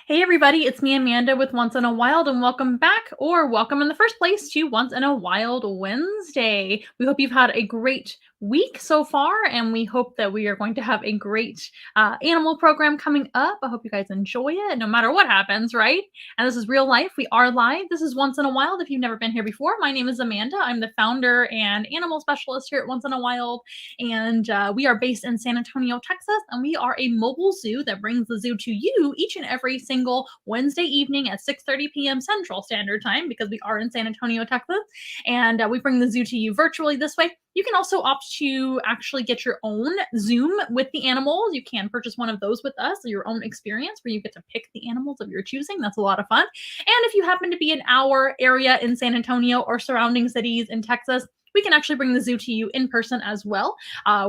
Hey everybody, it's me Amanda with Once in a Wild and welcome back, or welcome in the first place to Once in a Wild Wednesday. We hope you've had a great week so far and we hope that we are going to have a great animal program coming up. I hope you guys enjoy it no matter what happens, right? And this is real life. We are live. This is Once in a Wild. If you've never been here before, my name is Amanda. I'm the founder and animal specialist here at Once in a Wild, and we are based in San Antonio, Texas, and we are a mobile zoo that brings the zoo to you each and every single Wednesday evening at 6:30 p.m. Central Standard Time because we are in San Antonio, Texas, and we bring the zoo to you virtually this way. You can also opt to actually get your own Zoom with the animals. You can purchase one of those with us, your own experience where you get to pick the animals of your choosing. That's a lot of fun. And if you happen to be in our area in San Antonio or surrounding cities in Texas, we can actually bring the zoo to you in person as well.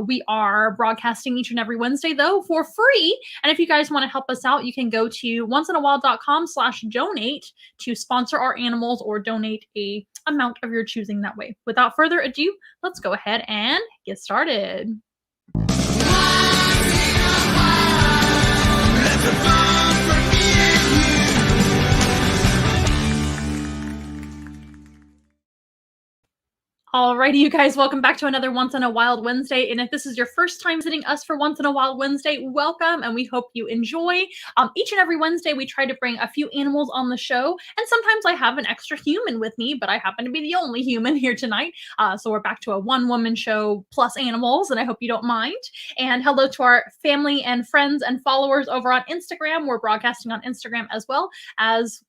We are broadcasting each and every Wednesday, though, for free. And if you guys want to help us out, you can go to onceinawild.com/donate to sponsor our animals or donate a amount of your choosing that way. Without further ado, let's go ahead and get started. Alrighty, you guys, welcome back to another Once in a Wild Wednesday. And if this is your first time visiting us for Once in a Wild Wednesday, welcome, and we hope you enjoy. Each and every Wednesday, we try to bring a few animals on the show, and sometimes I have an extra human with me, but I happen to be the only human here tonight. So we're back to a one-woman show plus animals, and I hope you don't mind. And hello to our family and friends and followers over on Instagram. We're broadcasting on Instagram as well as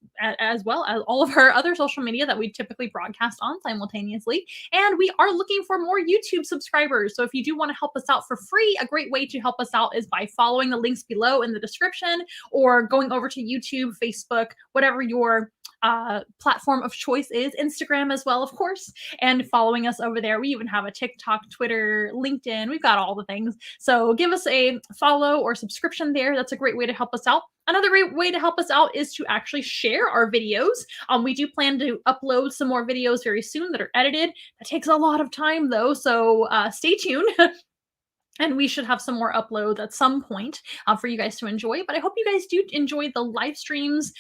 all of our other social media that we typically broadcast on simultaneously. And we are looking for more YouTube subscribers. So if you do want to help us out for free, a great way to help us out is by following the links below in the description or going over to YouTube, Facebook, whatever your platform of choice is, Instagram as well, of course, and following us over there. We even have a TikTok, Twitter, LinkedIn. We've got all the things. So give us a follow or subscription there. That's a great way to help us out. Another great way to help us out is to actually share our videos. We do plan to upload some more videos very soon that are edited. That takes a lot of time though, so stay tuned. And we should have some more uploads at some point for you guys to enjoy. But I hope you guys do enjoy the live streams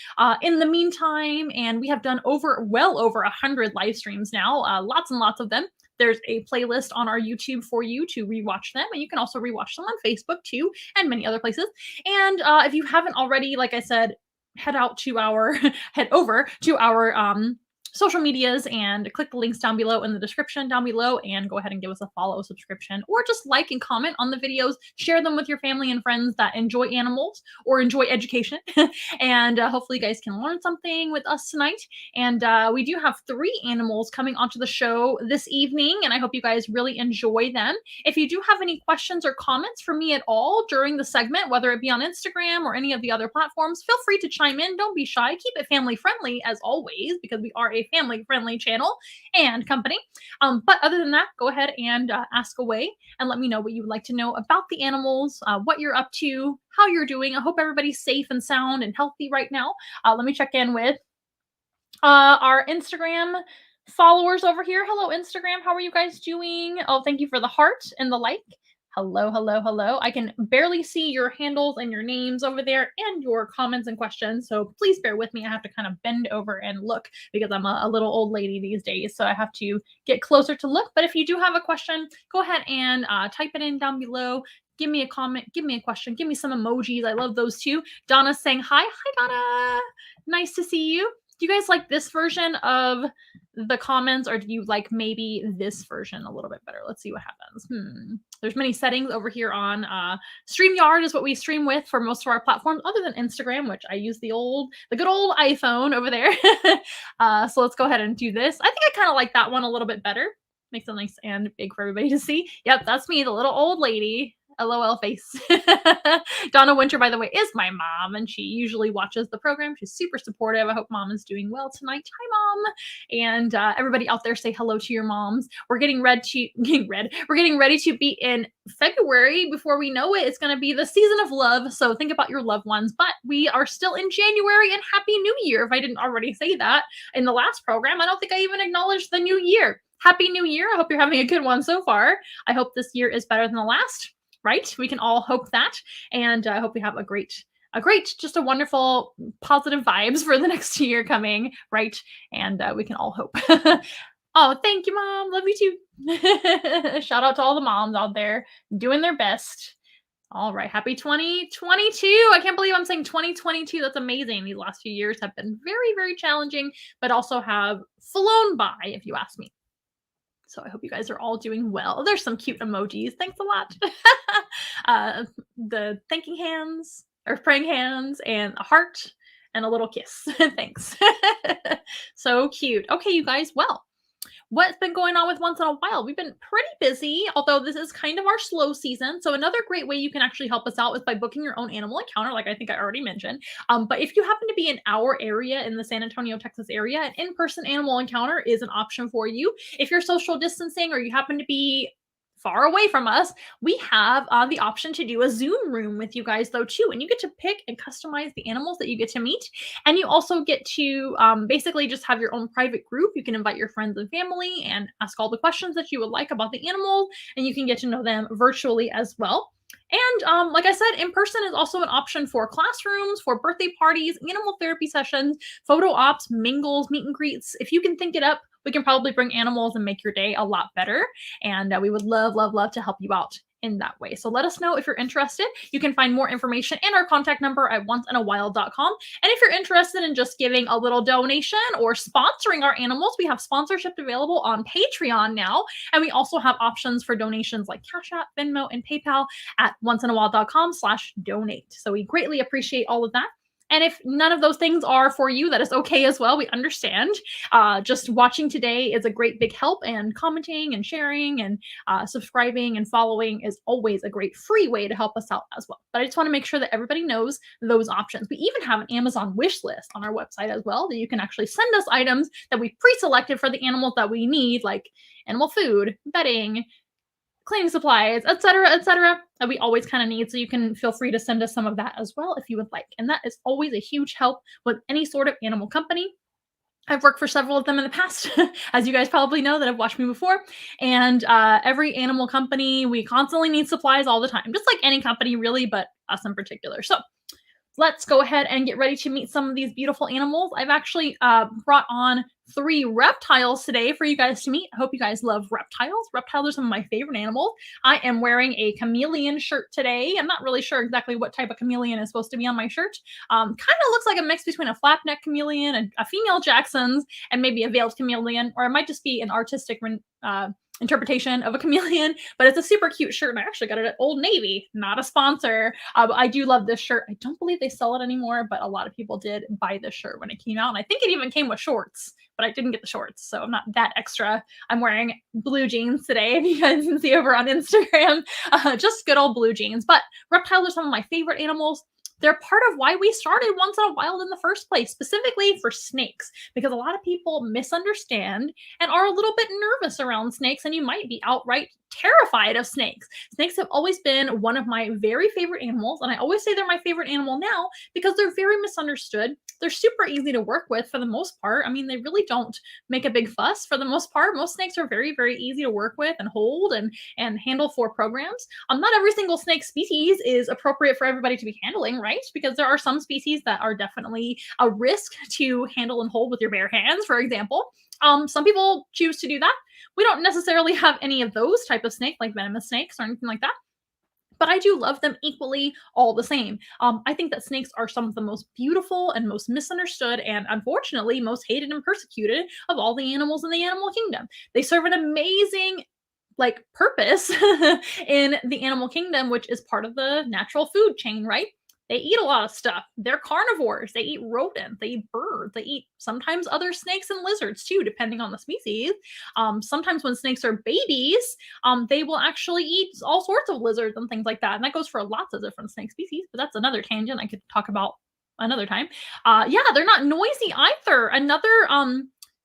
in the meantime. And we have done well over 100 live streams now, lots and lots of them. There's a playlist on our YouTube for you to rewatch them. And you can also rewatch them on Facebook too, and many other places. And if you haven't already, like I said, head over to our social medias and click the links down below in the description down below and go ahead and give us a follow, subscription, or just like and comment on the videos. Share them with your family and friends that enjoy animals or enjoy education. And hopefully you guys can learn something with us tonight. And we do have 3 animals coming onto the show this evening, and I hope you guys really enjoy them. If you do have any questions or comments for me at all during the segment, whether it be on Instagram or any of the other platforms, feel free to chime in. Don't be shy. Keep it family friendly as always, because we are a family-friendly channel and company. But other than that, go ahead and ask away and let me know what you would like to know about the animals, what you're up to, how you're doing. I hope everybody's safe and sound and healthy right now. Let me check in with our Instagram followers over here. Hello, Instagram. How are you guys doing? Oh, thank you for the heart and the like. Hello, hello, hello. I can barely see your handles and your names over there and your comments and questions. So please bear with me. I have to kind of bend over and look because I'm a little old lady these days. So I have to get closer to look. But if you do have a question, go ahead and type it in down below. Give me a comment. Give me a question. Give me some emojis. I love those too. Donna's saying hi. Hi, Donna. Nice to see you. Do you guys like this version of the comments, or do you like maybe this version a little bit better? Let's see what happens. There's many settings over here on StreamYard is what we stream with for most of our platforms, other than Instagram, which I use the good old iPhone over there. So let's go ahead and do this. I think I kind of like that one a little bit better. Makes it nice and big for everybody to see. Yep, that's me, the little old lady. LOL face. Donna Winter, by the way, is my mom, and she usually watches the program. She's super supportive. I hope mom is doing well tonight. Hi, mom. And everybody out there, say hello to your moms. We're getting ready to be in February. Before we know it, it's going to be the season of love. So think about your loved ones. But we are still in January, and Happy New Year. If I didn't already say that in the last program, I don't think I even acknowledged the new year. Happy New Year. I hope you're having a good one so far. I hope this year is better than the last. Right? We can all hope that. And I hope we have a great great, just a wonderful positive vibes for the next year coming, right? And we can all hope. Oh, thank you, mom. Love you too. Shout out to all the moms out there doing their best. All right. Happy 2022. I can't believe I'm saying 2022. That's amazing. These last few years have been very, very challenging, but also have flown by, if you ask me. So I hope you guys are all doing well. There's some cute emojis. Thanks a lot. The thanking hands or praying hands and a heart and a little kiss. Thanks. So cute. Okay, you guys. Well, what's been going on with Once in a While? We've been pretty busy, although this is kind of our slow season. So another great way you can actually help us out is by booking your own animal encounter, like I think I already mentioned. But if you happen to be in our area, in the San Antonio, Texas area, an in-person animal encounter is an option for you. If you're social distancing or you happen to be far away from us, we have the option to do a Zoom room with you guys though too, and you get to pick and customize the animals that you get to meet, and you also get to basically just have your own private group. You can invite your friends and family and ask all the questions that you would like about the animal, and you can get to know them virtually as well. And like I said, in person is also an option for classrooms, for birthday parties, animal therapy sessions, photo ops, mingles, meet and greets. If you can think it up, we can probably bring animals and make your day a lot better. And we would love, love, love to help you out in that way. So let us know if you're interested. You can find more information and our contact number at onceinawild.com. And if you're interested in just giving a little donation or sponsoring our animals, we have sponsorship available on Patreon now. And we also have options for donations like Cash App, Venmo, and PayPal at onceinawild.com/donate. So we greatly appreciate all of that. And if none of those things are for you, that is okay as well. We understand. Just watching today is a great big help, and commenting and sharing and subscribing and following is always a great free way to help us out as well. But I just want to make sure that everybody knows those options. We even have an Amazon wish list on our website as well that you can actually send us items that we pre-selected for the animals that we need, like animal food, bedding, cleaning supplies, etc., that we always kind of need. So you can feel free to send us some of that as well if you would like. And that is always a huge help with any sort of animal company. I've worked for several of them in the past, as you guys probably know that have watched me before. And every animal company, we constantly need supplies all the time, just like any company really, but us in particular. So let's go ahead and get ready to meet some of these beautiful animals. I've actually brought on 3 reptiles today for you guys to meet. I hope you guys love reptiles. Reptiles are some of my favorite animals. I am wearing a chameleon shirt today. I'm not really sure exactly what type of chameleon is supposed to be on my shirt. Kind of looks like a mix between a flapneck chameleon and a female Jackson's and maybe a veiled chameleon, or it might just be an artistic interpretation of a chameleon, but it's a super cute shirt, and I actually got it at Old Navy, not a sponsor. But I do love this shirt. I don't believe they sell it anymore, but a lot of people did buy this shirt when it came out, and I think it even came with shorts, but I didn't get the shorts, so I'm not that extra. I'm wearing blue jeans today, if you guys can see over on Instagram. Just good old blue jeans. But reptiles are some of my favorite animals. They're part of why we started Once in a Wild in the first place, specifically for snakes, because a lot of people misunderstand and are a little bit nervous around snakes, and you might be outright terrified of snakes. Snakes have always been one of my very favorite animals, and I always say they're my favorite animal now because they're very misunderstood. They're super easy to work with for the most part. I mean, they really don't make a big fuss for the most part. Most snakes are very, very easy to work with and hold and handle for programs. Not every single snake species is appropriate for everybody to be handling, right? Because there are some species that are definitely a risk to handle and hold with your bare hands, for example. Some people choose to do that. We don't necessarily have any of those type of snake, like venomous snakes or anything like that, but I do love them equally all the same. I think that snakes are some of the most beautiful and most misunderstood and unfortunately most hated and persecuted of all the animals in the animal kingdom. They serve an amazing purpose in the animal kingdom, which is part of the natural food chain, right? They eat a lot of stuff. They're carnivores. They eat rodents. They eat birds. They eat sometimes other snakes and lizards too, depending on the species. Sometimes when snakes are babies, they will actually eat all sorts of lizards and things like that. And that goes for lots of different snake species, but that's another tangent I could talk about another time. Yeah, they're not noisy either. Another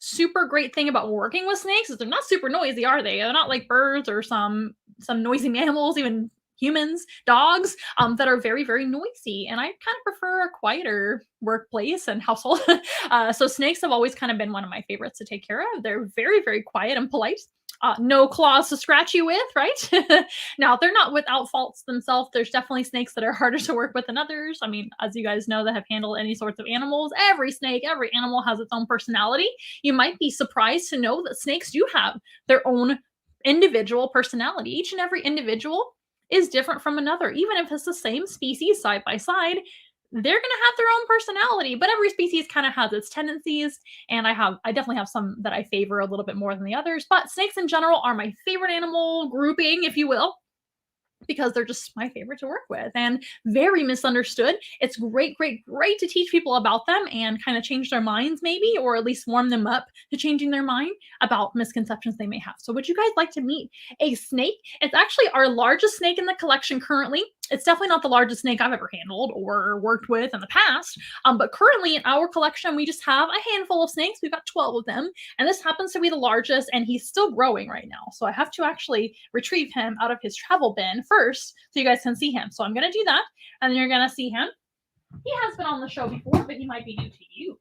super great thing about working with snakes is they're not super noisy, are they? They're not like birds or some noisy mammals, even humans, dogs, that are very, very noisy. And I kind of prefer a quieter workplace and household. So snakes have always kind of been one of my favorites to take care of. They're very, very quiet and polite. no claws to scratch you with, right? Now, they're not without faults themselves. There's definitely snakes that are harder to work with than others. I mean, as you guys know that have handled any sorts of animals, every snake, every animal has its own personality. You might be surprised to know that snakes do have their own individual personality. Each and every individual is different from another. Even if it's the same species side by side, they're going to have their own personality, but every species kind of has its tendencies. And I definitely have some that I favor a little bit more than the others, but snakes in general are my favorite animal grouping, if you will, because they're just my favorite to work with and very misunderstood. It's great, great, great to teach people about them and kind of change their minds, maybe, or at least warm them up to changing their mind about misconceptions they may have. So, would you guys like to meet a snake? It's actually our largest snake in the collection currently. It's definitely not the largest snake I've ever handled or worked with in the past. But currently in our collection, we just have a handful of snakes. We've got 12 of them. And this happens to be the largest, and he's still growing right now. So I have to actually retrieve him out of his travel bin first so you guys can see him. So I'm going to do that, and then you're going to see him. He has been on the show before, but he might be new to you.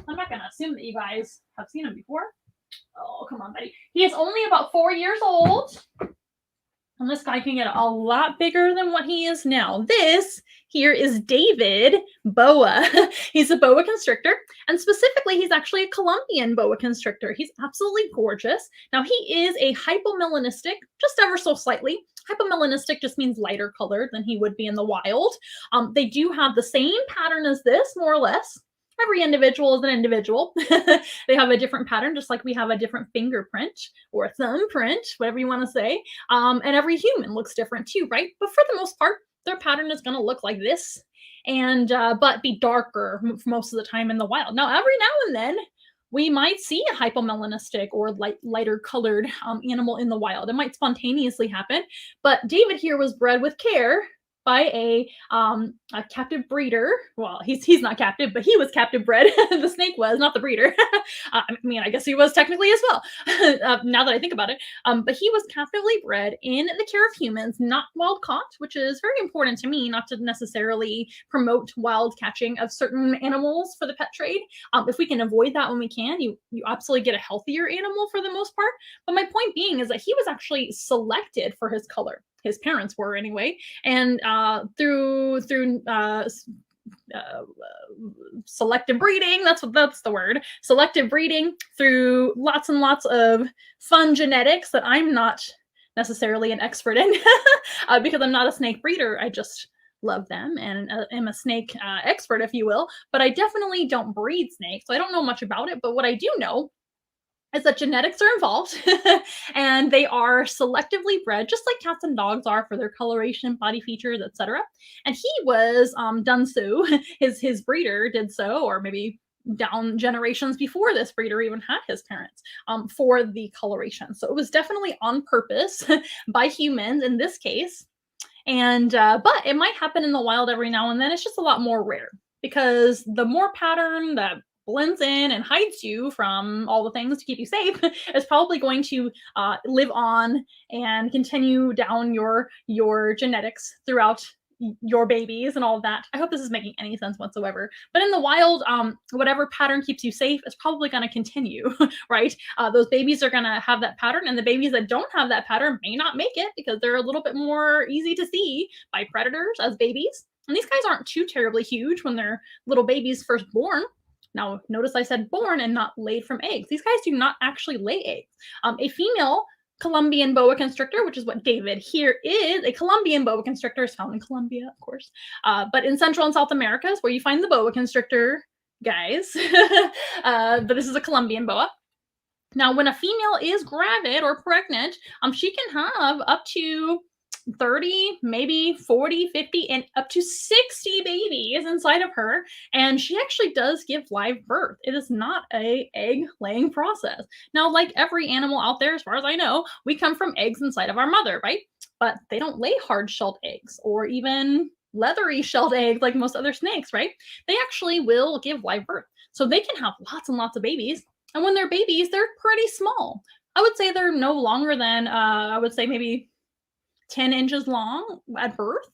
I'm not going to assume that you guys have seen him before. Oh, come on, buddy. He is only about 4 years old. And this guy can get a lot bigger than what he is now. This here is David Boa. He's a boa constrictor, and specifically, he's actually a Colombian boa constrictor. He's absolutely gorgeous. Now, he is a hypomelanistic, just ever so slightly. Hypomelanistic just means lighter colored than he would be in the wild. They do have the same pattern as this, more or less. Every individual is an individual. They have a different pattern, just like we have a different fingerprint or thumbprint, whatever you want to say. And every human looks different too, right? But for the most part, their pattern is going to look like this, and but be darker most of the time in the wild. Now, every now and then, we might see a hypomelanistic or lighter colored animal in the wild. It might spontaneously happen, but David here was bred with care by a captive breeder. Well, he's not captive, but he was captive bred. The snake was, not the breeder. I mean, I guess he was technically as well, now that I think about it. But he was captively bred in the care of humans, not wild caught, which is very important to me, not to necessarily promote wild catching of certain animals for the pet trade. If we can avoid that when we can, you absolutely get a healthier animal for the most part. But my point being is that he was actually selected for his color. His parents were anyway, and through selective breeding, that's the word, selective breeding, through lots and lots of fun genetics that I'm not necessarily an expert in because I'm not a snake breeder. I just love them and am a snake expert, if you will, but I definitely don't breed snakes, so I don't know much about it. But what I do know is that genetics are involved and they are selectively bred, just like cats and dogs are for their coloration, body features, etc. And he was done so, his breeder did so, or maybe down generations before this breeder even had his parents, for the coloration. So it was definitely on purpose by humans in this case. And but it might happen in the wild every now and then. It's just a lot more rare because the more pattern that blends in and hides you from all the things to keep you safe is probably going to live on and continue down your genetics throughout your babies and all of that. I hope this is making any sense whatsoever. But in the wild, whatever pattern keeps you safe is probably going to continue, right? Those babies are going to have that pattern, and the babies that don't have that pattern may not make it because they're a little bit more easy to see by predators as babies. And these guys aren't too terribly huge when they're little babies first born. Now, notice I said born and not laid from eggs. These guys do not actually lay eggs. A female Colombian boa constrictor, which is what David here is, a Colombian boa constrictor is found in Colombia, of course, but in Central and South America is where you find the boa constrictor guys. But this is a Colombian boa. Now, when a female is gravid or pregnant, she can have up to 30, maybe 40, 50, and up to 60 babies inside of her. And she actually does give live birth. It is not a egg laying process. Now, like every animal out there, as far as I know, we come from eggs inside of our mother, right? But they don't lay hard shelled eggs or even leathery shelled eggs like most other snakes, right? They actually will give live birth. So they can have lots and lots of babies. And when they're babies, they're pretty small. I would say they're no longer than, I would say maybe 10 inches long at birth,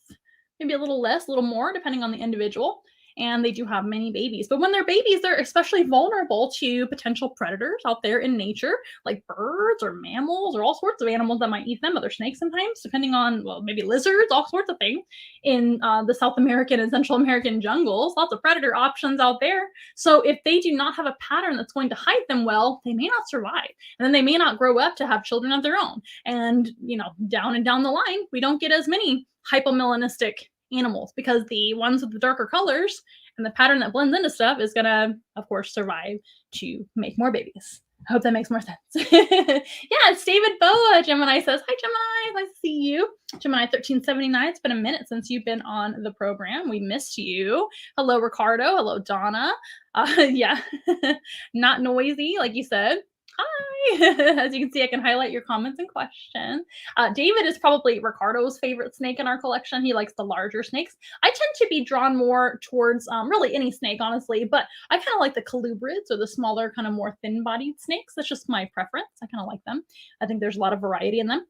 maybe a little less, a little more, depending on the individual. and they do have many babies. But when they're babies, they're especially vulnerable to potential predators out there in nature, like birds or mammals or all sorts of animals that might eat them, other snakes sometimes, depending on, well, maybe lizards, all sorts of things in the South American and Central American jungles. Lots of predator options out there. So if they do not have a pattern that's going to hide them well, they may not survive. And then they may not grow up to have children of their own. And, down and down the line, we don't get as many hypomelanistic animals because the ones with the darker colors and the pattern that blends into stuff is going to, of course, survive to make more babies. I hope that makes more sense. Yeah, it's David Boa. Gemini says, hi, Gemini. Nice to see you. Gemini 1379. It's been a minute since you've been on the program. We missed you. Hello, Ricardo. Hello, Donna. Yeah, not noisy, like you said. Hi. As you can see, I can highlight your comments and questions. David is probably Ricardo's favorite snake in our collection. He likes the larger snakes. I tend to be drawn more towards really any snake, honestly, but I kind of like the colubrids or the smaller, kind of more thin-bodied snakes. That's just my preference. I kind of like them. I think there's a lot of variety in them.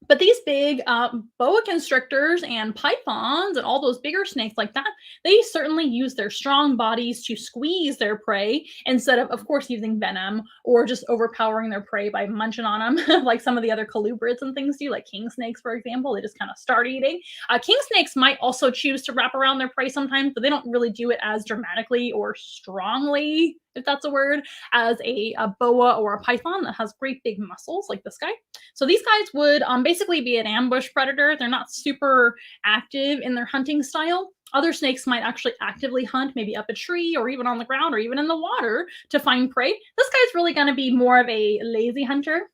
But these big boa constrictors and pythons and all those bigger snakes like that, they certainly use their strong bodies to squeeze their prey instead of course, using venom or just overpowering their prey by munching on them, like some of the other colubrids and things do, like king snakes, for example. They just kind of start eating. King snakes might also choose to wrap around their prey sometimes, but they don't really do it as dramatically or strongly, if that's a word, as a boa or a python that has great big muscles like this guy. So these guys would basically be an ambush predator. They're not super active in their hunting style. Other snakes might actually actively hunt, maybe up a tree or even on the ground or even in the water to find prey. This guy's really going to be more of a lazy hunter.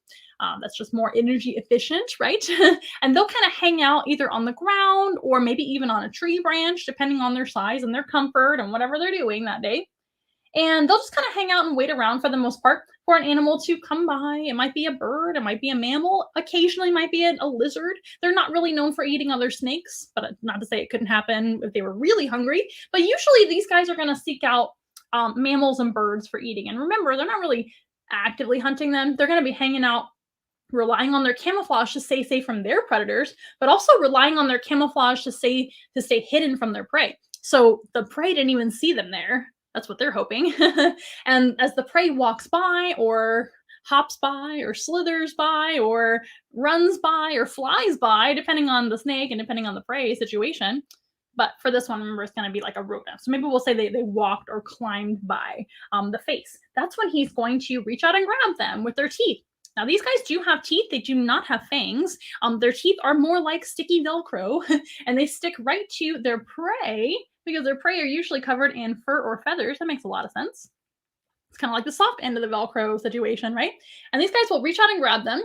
That's just more energy efficient, right? And they'll kind of hang out either on the ground or maybe even on a tree branch, depending on their size and their comfort and whatever they're doing that day. And they'll just kind of hang out and wait around for the most part for an animal to come by. It might be a bird, it might be a mammal, occasionally might be a lizard. They're not really known for eating other snakes, but not to say it couldn't happen if they were really hungry. But usually these guys are going to seek out mammals and birds for eating. And remember, they're not really actively hunting them. They're going to be hanging out, relying on their camouflage to stay safe from their predators, but also relying on their camouflage to stay hidden from their prey. So the prey didn't even see them there. That's what they're hoping. And as the prey walks by or hops by or slithers by or runs by or flies by, depending on the snake and depending on the prey situation. But for this one, remember, it's going to be like a rodent. So maybe we'll say they walked or climbed by the face. That's when he's going to reach out and grab them with their teeth. Now, these guys do have teeth. They do not have fangs. Their teeth are more like sticky Velcro, and they stick right to their prey because their prey are usually covered in fur or feathers. That makes a lot of sense. It's kind of like the soft end of the Velcro situation, right? And these guys will reach out and grab them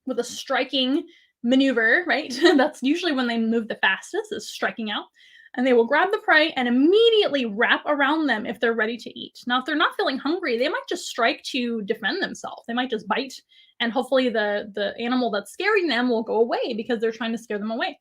with a striking maneuver, right? That's usually when they move the fastest, is striking out. And they will grab the prey and immediately wrap around them if they're ready to eat. Now, if they're not feeling hungry, they might just strike to defend themselves. They might just bite, and hopefully the animal that's scaring them will go away because they're trying to scare them away.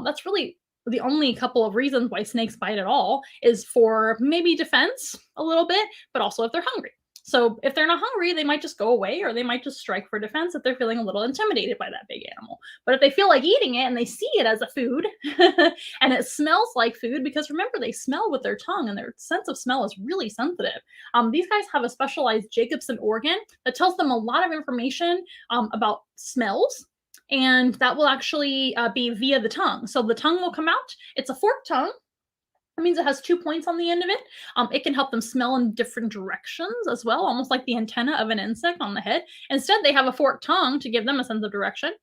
That's really the only couple of reasons why snakes bite at all, is for maybe defense a little bit, but also if they're hungry. So if they're not hungry, they might just go away, or they might just strike for defense if they're feeling a little intimidated by that big animal. But if they feel like eating it and they see it as a food and it smells like food, because remember, they smell with their tongue and their sense of smell is really sensitive. These guys have a specialized Jacobson organ that tells them a lot of information about smells. And that will actually be via the tongue. So the tongue will come out. It's a forked tongue. That means it has 2 points on the end of it. It can help them smell in different directions as well, almost like the antenna of an insect on the head. Instead, they have a forked tongue to give them a sense of direction.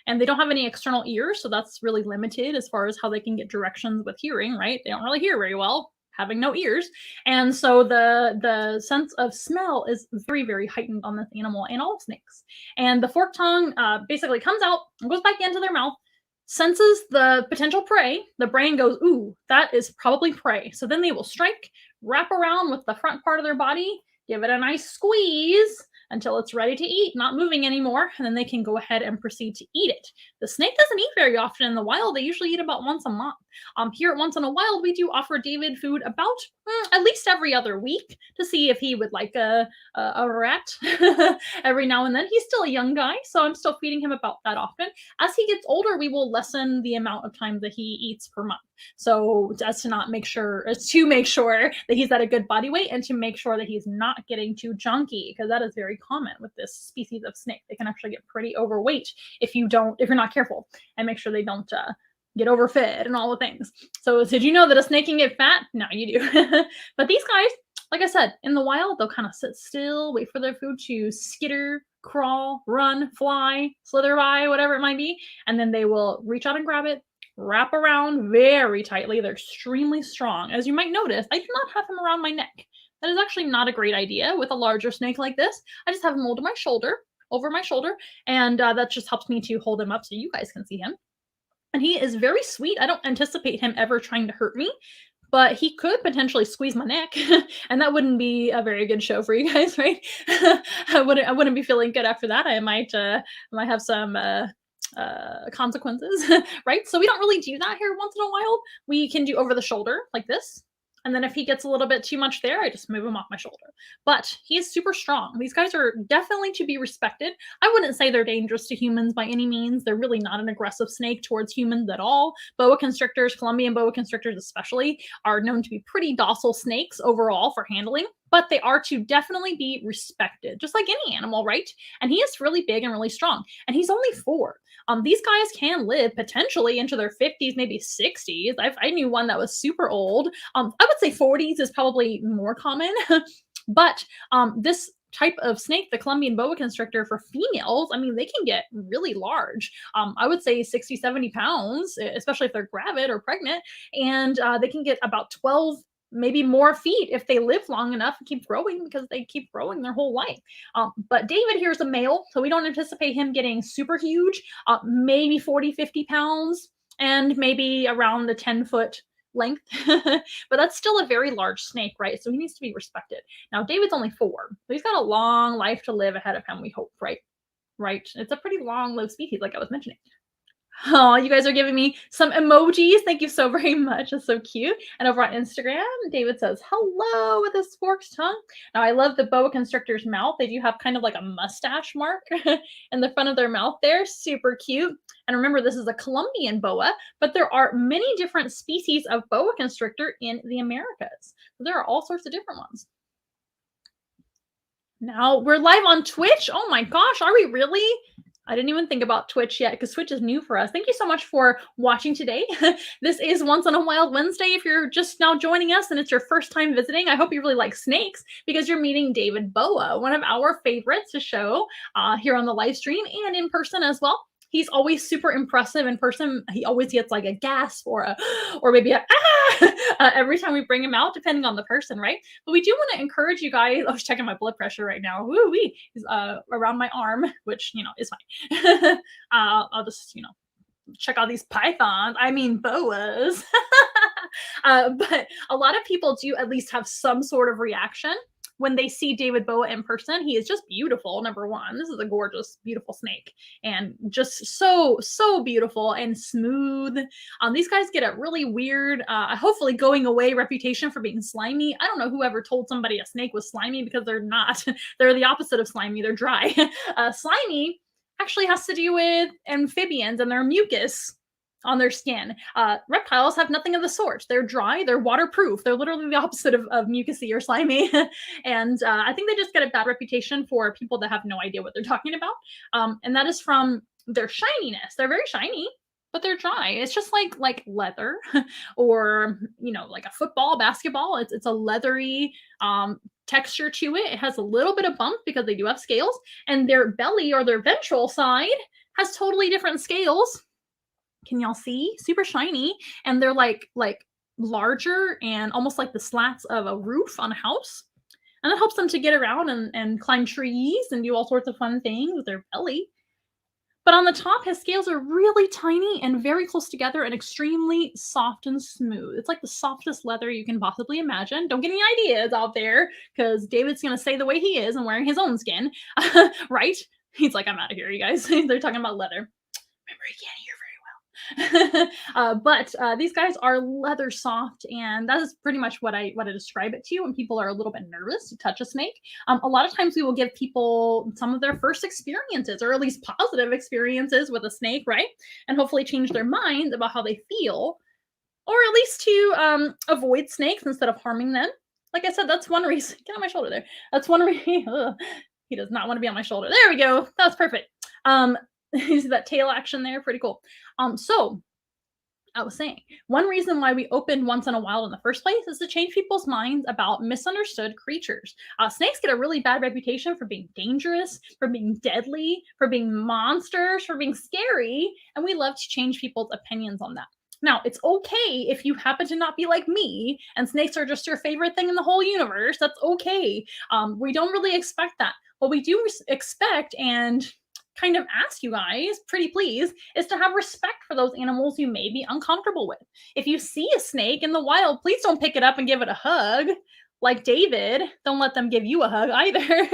And they don't have any external ears, so that's really limited as far as how they can get directions with hearing, right? They don't really hear very well, having no ears. And so the sense of smell is very, very heightened on this animal and all snakes. And the forked tongue basically comes out and goes back into their mouth, senses the potential prey. The brain goes, ooh, that is probably prey. So then they will strike, wrap around with the front part of their body, give it a nice squeeze until it's ready to eat, not moving anymore, and then they can go ahead and proceed to eat it. The snake doesn't eat very often in the wild. They usually eat about once a month. Here at Once in a Wild, we do offer David food about at least every other week to see if he would like a rat every now and then. He's still a young guy, so I'm still feeding him about that often. As he gets older, we will lessen the amount of time that he eats per month. So as to make sure that he's at a good body weight and to make sure that he's not getting too junky, because that is very common with this species of snake. They can actually get pretty overweight if you're not careful, and make sure they don't get overfed and all the things. So did you know that a snake can get fat? No, you do. But these guys, like I said, in the wild, they'll kind of sit still, wait for their food to skitter, crawl, run, fly, slither by, whatever it might be, and then they will reach out and grab it, wrap around very tightly. They're extremely strong. As you might notice, I do not have him around my neck. That is actually not a great idea with a larger snake like this. I just have him over my shoulder, and that just helps me to hold him up so you guys can see him. And he is very sweet. I don't anticipate him ever trying to hurt me, but he could potentially squeeze my neck, and that wouldn't be a very good show for you guys, right? I wouldn't be feeling good after that. I might have some consequences, right? So we don't really do that here once in a while. We can do over the shoulder like this. And then if he gets a little bit too much there, I just move him off my shoulder. But he is super strong. These guys are definitely to be respected. I wouldn't say they're dangerous to humans by any means. They're really not an aggressive snake towards humans at all. Boa constrictors, Colombian boa constrictors especially, are known to be pretty docile snakes overall for handling, but they are to definitely be respected, just like any animal, right? And he is really big and really strong. And he's only 4. These guys can live potentially into their 50s, maybe 60s. I knew one that was super old. I would say 40s is probably more common. But this type of snake, the Colombian boa constrictor, for females, I mean, they can get really large. I would say 60, 70 pounds, especially if they're gravid or pregnant. And they can get about 12, maybe more feet if they live long enough and keep growing, because they keep growing their whole life. But David here is a male, so we don't anticipate him getting super huge, maybe 40, 50 pounds, and maybe around the 10-foot length. But that's still a very large snake, right? So he needs to be respected. Now, David's only 4, so he's got a long life to live ahead of him, we hope, right? Right. It's a pretty long-lived species, like I was mentioning. Oh, you guys are giving me some emojis. Thank you so very much. That's so cute. And over on Instagram, David says, hello with his forked tongue. Now, I love the boa constrictor's mouth. They do have kind of like a mustache mark in the front of their mouth there. Super cute. And remember, this is a Colombian boa, but there are many different species of boa constrictor in the Americas. There are all sorts of different ones. Now, we're live on Twitch. Oh my gosh, are we really? I didn't even think about Twitch yet, because Twitch is new for us. Thank you so much for watching today. This is Once on a Wild Wednesday. If you're just now joining us and it's your first time visiting, I hope you really like snakes, because you're meeting David Boa, one of our favorites to show here on the live stream and in person as well. He's always super impressive in person. He always gets like a gasp or maybe a every time we bring him out, depending on the person, right? But we do want to encourage you guys. I was checking my blood pressure right now. Woo-wee. He's around my arm, which, is fine. I'll just, check out these pythons. I mean, boas. But a lot of people do at least have some sort of reaction when they see David Boa in person. He is just beautiful, number one. This is a gorgeous, beautiful snake, and just so beautiful and smooth. These guys get a really weird, hopefully going away reputation for being slimy. I don't know whoever told somebody a snake was slimy, because they're not. They're the opposite of slimy. They're dry. Slimy actually has to do with amphibians and their mucus on their skin. Reptiles have nothing of the sort. They're dry, they're waterproof. They're literally the opposite of mucousy or slimy. And I think they just get a bad reputation for people that have no idea what they're talking about. And that is from their shininess. They're very shiny, but they're dry. It's just like leather or, like a football, basketball. It's a leathery texture to it. It has a little bit of bump because they do have scales, and their belly or their ventral side has totally different scales. Can y'all see? Super shiny. And they're like larger and almost like the slats of a roof on a house. And that helps them to get around and climb trees and do all sorts of fun things with their belly. But on the top, his scales are really tiny and very close together and extremely soft and smooth. It's like the softest leather you can possibly imagine. Don't get any ideas out there, because David's going to say the way he is and wearing his own skin, right? He's like, I'm out of here, you guys. They're talking about leather. Remember, he can't hear very well. But these guys are leather soft, and that is pretty much what I describe it to when people are a little bit nervous to touch a snake. A lot of times we will give people some of their first experiences, or at least positive experiences with a snake, right? And hopefully change their minds about how they feel, or at least to avoid snakes instead of harming them. Like I said, that's one reason. Get on my shoulder there. That's one reason. He does not want to be on my shoulder. There we go. That's perfect. You see that tail action there? Pretty cool. So I was saying, one reason why we opened Once in a While in the first place is to change people's minds about misunderstood creatures. Snakes get a really bad reputation for being dangerous, for being deadly, for being monsters, for being scary, and we love to change people's opinions on that. Now, it's okay if you happen to not be like me and snakes are just your favorite thing in the whole universe. That's okay. We don't really expect that. What we do expect and kind of ask you guys, pretty please, is to have respect for those animals you may be uncomfortable with. If you see a snake in the wild, please don't pick it up and give it a hug. Like David, don't let them give you a hug either.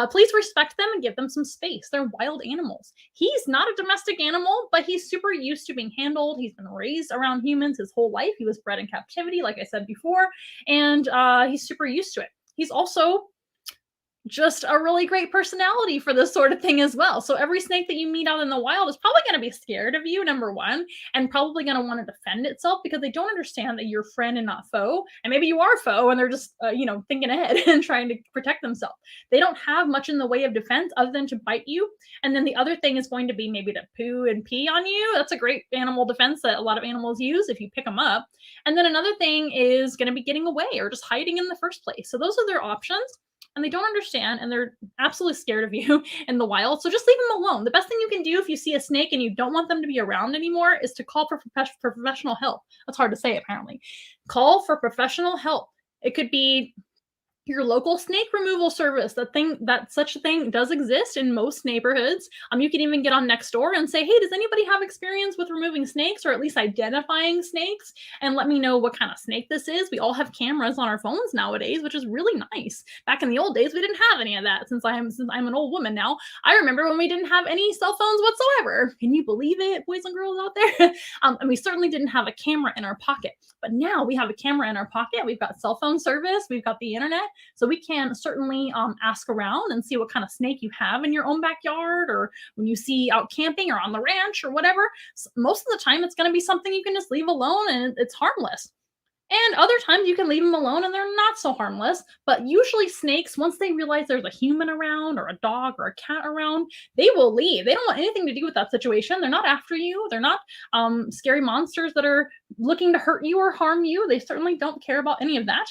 Please respect them and give them some space. They're wild animals. He's not a domestic animal, but he's super used to being handled. He's been raised around humans his whole life. He was bred in captivity, like I said before, and he's super used to it. He's also just a really great personality for this sort of thing as well. So every snake that you meet out in the wild is probably going to be scared of you, number one, and probably going to want to defend itself because they don't understand that you're friend and not foe. And maybe you are foe and they're just, thinking ahead and trying to protect themselves. They don't have much in the way of defense other than to bite you. And then the other thing is going to be maybe to poo and pee on you. That's a great animal defense that a lot of animals use if you pick them up. And then another thing is going to be getting away or just hiding in the first place. So those are their options, and they don't understand, and they're absolutely scared of you in the wild. So just leave them alone. The best thing you can do if you see a snake and you don't want them to be around anymore is to call for professional help. That's hard to say, apparently. Call for professional help. It could be your local snake removal service. That such a thing does exist in most neighborhoods. You can even get on Nextdoor and say, hey, does anybody have experience with removing snakes, or at least identifying snakes, and let me know what kind of snake this is. We all have cameras on our phones nowadays, which is really nice. Back in the old days, we didn't have any of that. Since I'm an old woman now, I remember when we didn't have any cell phones whatsoever. Can you believe it, boys and girls out there? And we certainly didn't have a camera in our pocket. But now we have a camera in our pocket. We've got cell phone service. We've got the internet. So we can certainly ask around and see what kind of snake you have in your own backyard, or when you see out camping or on the ranch or whatever. So most of the time, it's going to be something you can just leave alone and it's harmless. And other times you can leave them alone and they're not so harmless. But usually snakes, once they realize there's a human around or a dog or a cat around, they will leave. They don't want anything to do with that situation. They're not after you. They're not scary monsters that are looking to hurt you or harm you. They certainly don't care about any of that.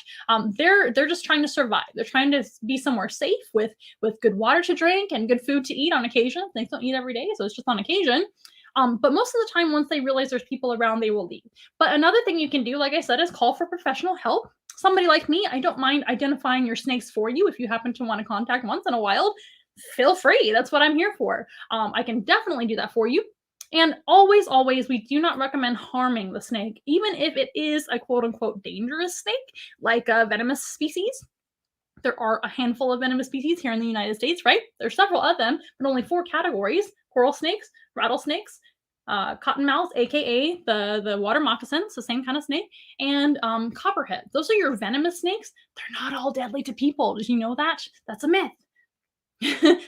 They're just trying to survive. They're trying to be somewhere safe with good water to drink and good food to eat on occasion. They don't eat every day, so it's just on occasion. But most of the time, once they realize there's people around, they will leave. But another thing you can do, like I said, is call for professional help. Somebody like me, I don't mind identifying your snakes for you if you happen to want to contact Once in a While. Feel free. That's what I'm here for. I can definitely do that for you. And always, always, we do not recommend harming the snake, even if it is a quote unquote dangerous snake, like a venomous species. There are a handful of venomous species here in the United States, right? There's several of them, but only 4 categories: coral snakes, rattlesnakes, cottonmouths, aka the water moccasins, the same kind of snake, and copperheads. Those are your venomous snakes. They're not all deadly to people. Did you know that? That's a myth.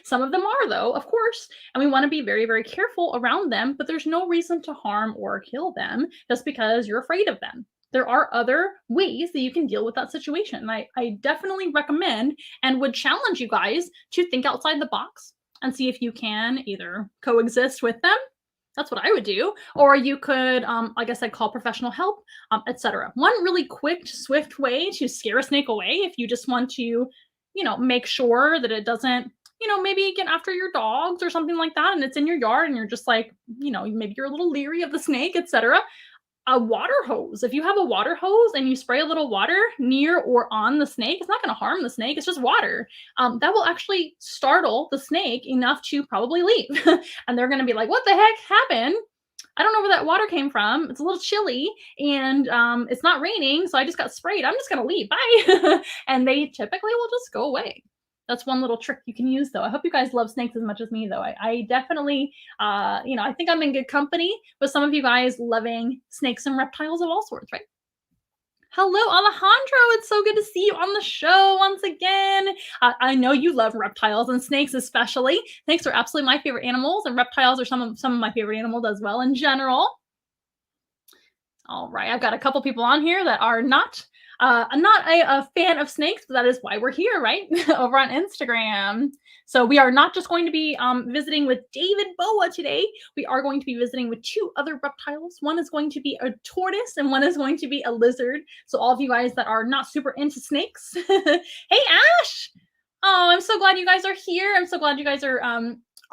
Some of them are, though, of course, and we want to be very, very careful around them, but there's no reason to harm or kill them just because you're afraid of them. There are other ways that you can deal with that situation. And I definitely recommend and would challenge you guys to think outside the box and see if you can either coexist with them. That's what I would do. Or you could, like I said, call professional help, etc. One really quick, swift way to scare a snake away, if you just want to, make sure that it doesn't, maybe get after your dogs or something like that, and it's in your yard and you're just like, maybe you're a little leery of the snake, etc. A water hose. If you have a water hose and you spray a little water near or on the snake, it's not going to harm the snake. It's just water. That will actually startle the snake enough to probably leave. And they're going to be like, what the heck happened? I don't know where that water came from. It's a little chilly and it's not raining, so I just got sprayed. I'm just going to leave. Bye. And they typically will just go away. That's one little trick you can use, though. I hope you guys love snakes as much as me, though. I definitely, I think I'm in good company with some of you guys loving snakes and reptiles of all sorts, right? Hello, Alejandro. It's so good to see you on the show once again. I know you love reptiles and snakes, especially. Snakes are absolutely my favorite animals, and reptiles are some of my favorite animals as well in general. All right, I've got a couple people on here that are not a fan of snakes, but that is why we're here, right? Over on Instagram. So we are not just going to be visiting with David Boa today. We are going to be visiting with two other reptiles. One is going to be a tortoise, and one is going to be a lizard. So all of you guys that are not super into snakes, hey Ash! Oh, I'm so glad you guys are here. I'm so glad you guys are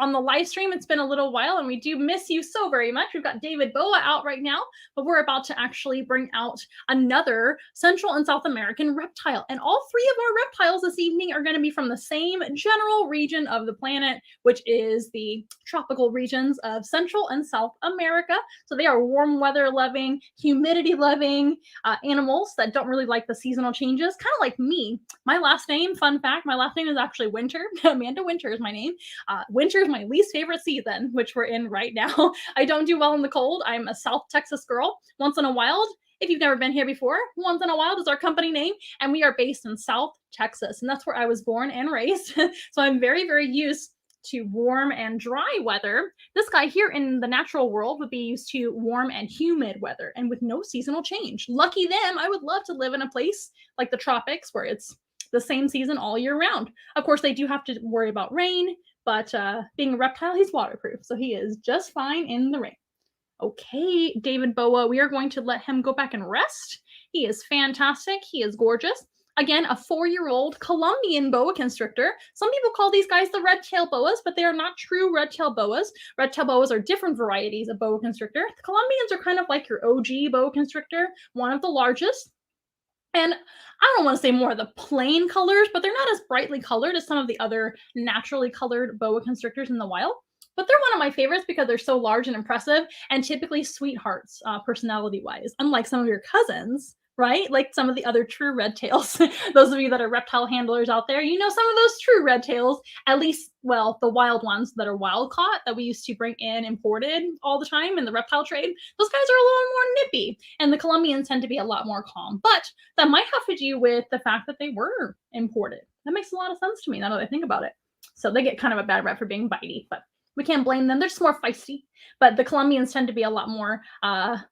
on the live stream. It's been a little while and we do miss you so very much. We've got David Boa out right now, but we're about to actually bring out another Central and South American reptile. And all three of our reptiles this evening are going to be from the same general region of the planet, which is the tropical regions of Central and South America. So they are warm weather loving, humidity loving animals that don't really like the seasonal changes, kind of like me. My last name, fun fact, my last name is actually Winter. Amanda Winter is my name. Winter is my least favorite season, which we're in right now. I don't do well in the cold. I'm a South Texas girl. Once in a Wild, if you've never been here before, Once in a Wild is our company name, and we are based in South Texas, and that's where I was born and raised. So I'm very, very used to warm and dry weather. This guy here in the natural world would be used to warm and humid weather and with no seasonal change. Lucky them. I would love to live in a place like the tropics where it's the same season all year round. Of course, they do have to worry about rain, but being a reptile, he's waterproof, so he is just fine in the rain. Okay, David Boa, we are going to let him go back and rest. He is fantastic. He is gorgeous. Again, a 4-year-old Colombian boa constrictor. Some people call these guys the red-tailed boas, but they are not true red-tailed boas. Red-tailed boas are different varieties of boa constrictor. The Colombians are kind of like your OG boa constrictor, one of the largest. And I don't want to say more of the plain colors, but they're not as brightly colored as some of the other naturally colored boa constrictors in the wild. But they're one of my favorites because they're so large and impressive and typically sweethearts personality-wise, unlike some of your cousins, right? Like some of the other true red tails. Those of you that are reptile handlers out there, you know some of those true red tails, at least, well, the wild ones that are wild caught that we used to bring in imported all the time in the reptile trade. Those guys are a little more nippy, and the Colombians tend to be a lot more calm. But that might have to do with the fact that they were imported. That makes a lot of sense to me now that I think about it. So they get kind of a bad rep for being bitey, but we can't blame them. They're just more feisty. But the Colombians tend to be a lot more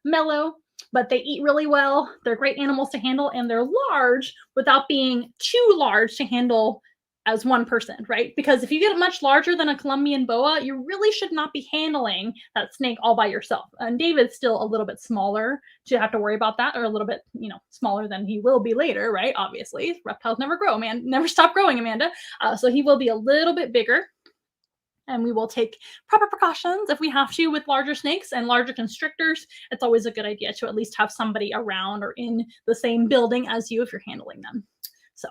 mellow, but they eat really well. They're great animals to handle, and they're large without being too large to handle as one person, right? Because if you get much larger than a Colombian boa, you really should not be handling that snake all by yourself. And David's still a little bit smaller to have to worry about that, or a little bit, smaller than he will be later, right? Obviously, reptiles never grow, man. Never stop growing, Amanda. So he will be a little bit bigger. And we will take proper precautions if we have to with larger snakes and larger constrictors. It's always a good idea to at least have somebody around or in the same building as you if you're handling them. So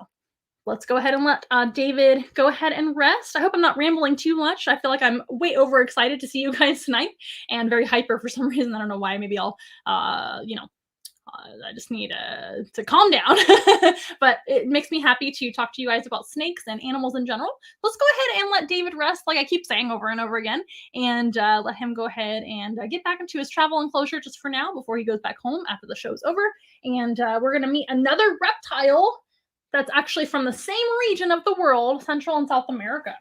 let's go ahead and let David go ahead and rest. I hope I'm not rambling too much. I feel like I'm way overexcited to see you guys tonight and very hyper for some reason. I don't know why. Maybe I'll, I just need to calm down. But it makes me happy to talk to you guys about snakes and animals in general. Let's go ahead and let David rest, like I keep saying over and over again, and let him go ahead and get back into his travel enclosure just for now before he goes back home after the show's over. And we're going to meet another reptile that's actually from the same region of the world, Central and South America.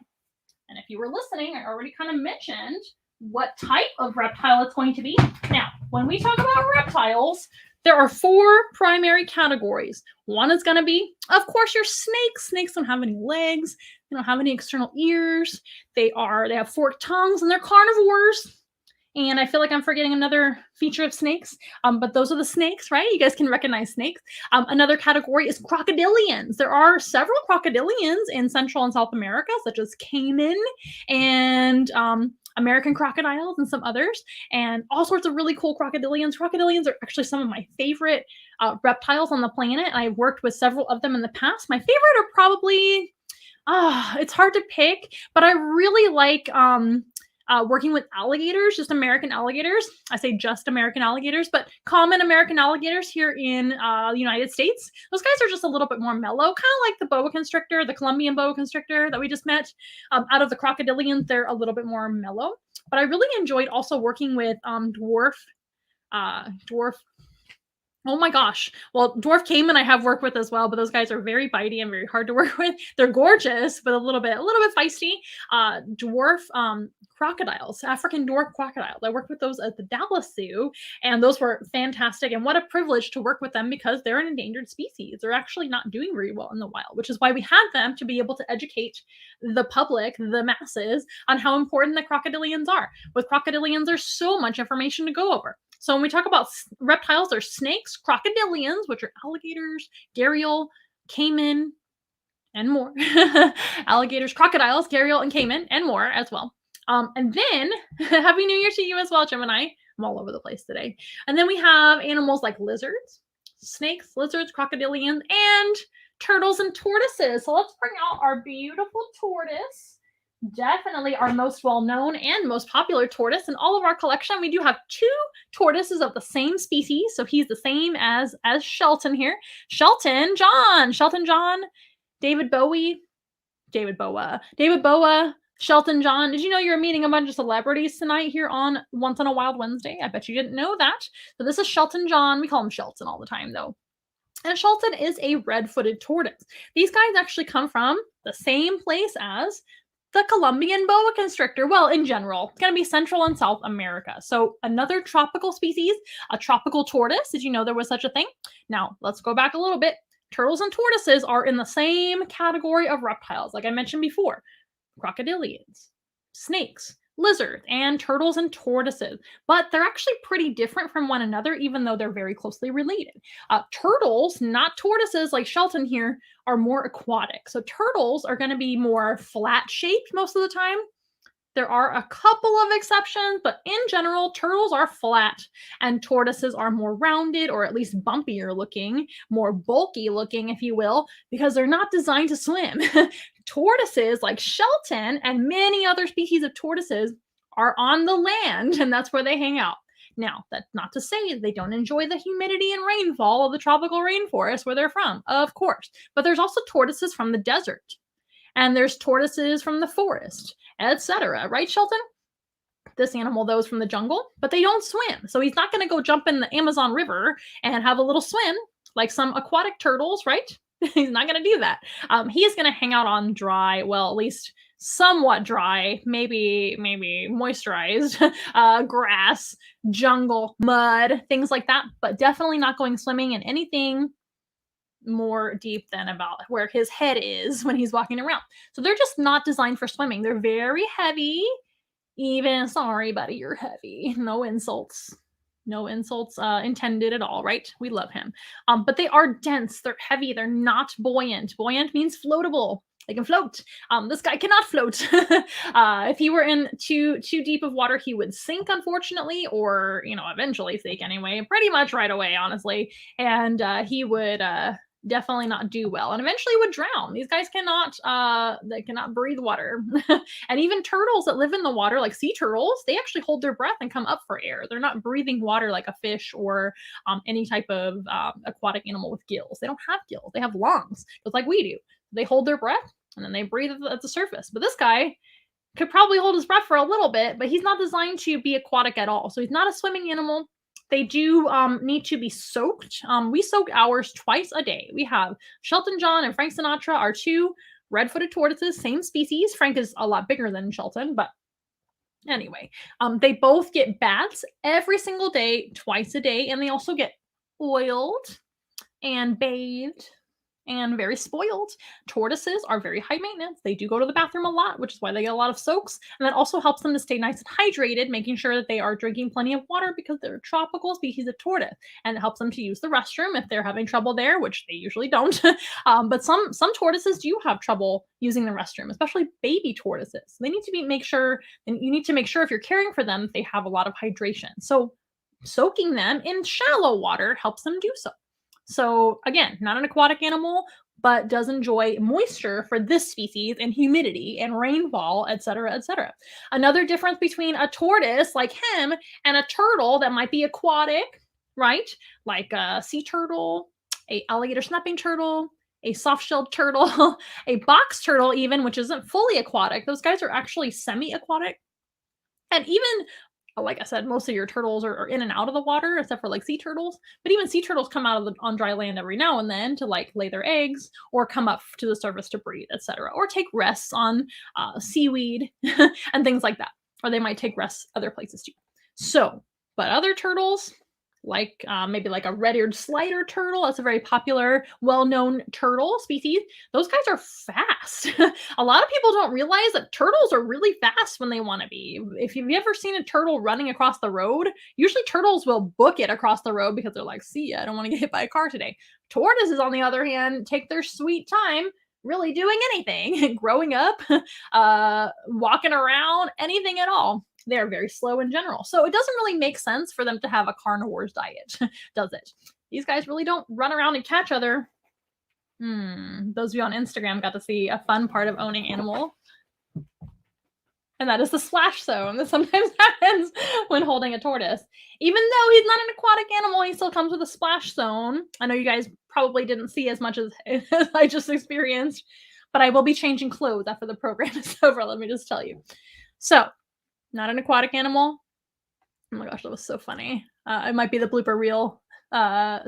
And if you were listening, I already kind of mentioned what type of reptile it's going to be. Now, when we talk about reptiles, there are 4 primary categories. One is going to be, of course, your snakes. Snakes don't have any legs. They don't have any external ears. They have forked tongues, and they're carnivores. And I feel like I'm forgetting another feature of snakes, but those are the snakes, right? You guys can recognize snakes. Another category is crocodilians. There are several crocodilians in Central and South America, such as caiman and American crocodiles and some others, and all sorts of really cool crocodilians. Crocodilians are actually some of my favorite reptiles on the planet. I've worked with several of them in the past. My favorite are probably, it's hard to pick, but I really like working with alligators, just American alligators. I say just American alligators, but common American alligators here in the United States. Those guys are just a little bit more mellow, kind of like the boa constrictor, the Colombian boa constrictor that we just met. Out of the crocodilians, they're a little bit more mellow. But I really enjoyed also working with dwarf. Oh my gosh. Well, dwarf caiman I have worked with as well, but those guys are very bitey and very hard to work with. They're gorgeous, but a little bit feisty. Dwarf crocodiles, African dwarf crocodiles. I worked with those at the Dallas Zoo, and those were fantastic. And what a privilege to work with them because they're an endangered species. They're actually not doing very well in the wild, which is why we had them to be able to educate the public, the masses, on how important the crocodilians are. With crocodilians, there's so much information to go over. So when we talk about reptiles, there's snakes, crocodilians, which are alligators, gharial, caiman, and more. Alligators, crocodiles, gharial, and caiman, and more as well. And then, Happy New Year to you as well, Gemini. I'm all over the place today. And then we have animals like lizards, snakes, lizards, crocodilians, and turtles and tortoises. So let's bring out our beautiful tortoise. Definitely our most well-known and most popular tortoise in all of our collection. We do have 2 tortoises of the same species, so he's the same as Shelton here. Shelton John, David Boa, Shelton John. Did you know you're meeting a bunch of celebrities tonight here on Once on a Wild Wednesday? I bet you didn't know that. So this is Shelton John. We call him Shelton all the time though. And Shelton is a red-footed tortoise. These guys actually come from the same place as the Colombian Boa Constrictor. Well, in general, it's going to be Central and South America. So another tropical species, a tropical tortoise. Did you know there was such a thing? Now, let's go back a little bit. Turtles and tortoises are in the same category of reptiles, like I mentioned before. Crocodilians, snakes, lizards, and turtles and tortoises. But they're actually pretty different from one another, even though they're very closely related. Turtles, not tortoises like Shelton here, are more aquatic. So turtles are going to be more flat shaped most of the time. There are a couple of exceptions, but in general, turtles are flat and tortoises are more rounded, or at least bumpier looking, more bulky looking, if you will, because they're not designed to swim. Tortoises like Shelton and many other species of tortoises are on the land, and that's where they hang out. Now, that's not to say they don't enjoy the humidity and rainfall of the tropical rainforest where they're from, of course. But there's also tortoises from the desert, and there's tortoises from the forest, etc. Right, Shelton? This animal, though, is from the jungle, but they don't swim. So he's not going to go jump in the Amazon River and have a little swim like some aquatic turtles, right? He's not going to do that. He is going to hang out on dry, well, at least somewhat dry, maybe moisturized grass, jungle, mud, things like that, but definitely not going swimming in anything more deep than about where his head is when he's walking around. So they're just not designed for swimming. They're very heavy. Even, sorry, buddy, you're heavy. No insults. No insults intended at all, right? We love him. But they are dense. They're heavy. They're not buoyant. Buoyant means floatable. They can float. This guy cannot float. If he were in too deep of water, he would sink, unfortunately, or, eventually sink anyway, pretty much right away, honestly. And he would definitely not do well, and eventually would drown. These guys they cannot breathe water. And even turtles that live in the water, like sea turtles, they actually hold their breath and come up for air. They're not breathing water like a fish or any type of aquatic animal with gills. They don't have gills. They have lungs, just like we do. They hold their breath and then they breathe at the surface. But this guy could probably hold his breath for a little bit, but he's not designed to be aquatic at all. So he's not a swimming animal. They do need to be soaked. We soak ours twice a day. We have Shelton John and Frank Sinatra, our 2 red-footed tortoises, same species. Frank is a lot bigger than Shelton, but anyway, they both get baths every single day, twice a day, and they also get oiled and bathed and very spoiled. Tortoises are very high maintenance. They do go to the bathroom a lot, which is why they get a lot of soaks. And that also helps them to stay nice and hydrated, making sure that they are drinking plenty of water because they're a tropical species of tortoise. And it helps them to use the restroom if they're having trouble there, which they usually don't. But some tortoises do have trouble using the restroom, especially baby tortoises. They need to you need to make sure if you're caring for them, they have a lot of hydration. So soaking them in shallow water helps them do so. So again, not an aquatic animal, but does enjoy moisture for this species and humidity and rainfall, etc., etc. Another difference between a tortoise like him and a turtle that might be aquatic, right? Like a sea turtle, a alligator snapping turtle, a soft-shelled turtle, a box turtle even, which isn't fully aquatic. Those guys are actually semi-aquatic. And even, like I said, most of your turtles are in and out of the water, except for like sea turtles. But even sea turtles come out of on dry land every now and then to like lay their eggs, or come up to the surface to breed, etc., or take rests on seaweed and things like that. Or they might take rests other places too. So, but other turtles, like maybe like a red-eared slider turtle, that's a very popular, well-known turtle species. Those guys are fast. A lot of people don't realize that turtles are really fast when they want to be. If you've ever seen a turtle running across the road, usually turtles will book it across the road because they're like, see ya, I don't want to get hit by a car today. Tortoises, on the other hand, take their sweet time really doing anything, growing up, walking around, anything at all. They're very slow in general. So it doesn't really make sense for them to have a carnivore's diet, does it? These guys really don't run around and catch other. Those of you on Instagram got to see a fun part of owning animal. And that is the splash zone that sometimes happens when holding a tortoise. Even though he's not an aquatic animal, he still comes with a splash zone. I know you guys probably didn't see as much as I just experienced, but I will be changing clothes after the program is over, let me just tell you. So, not an aquatic animal. Oh my gosh, that was so funny. It might be the blooper reel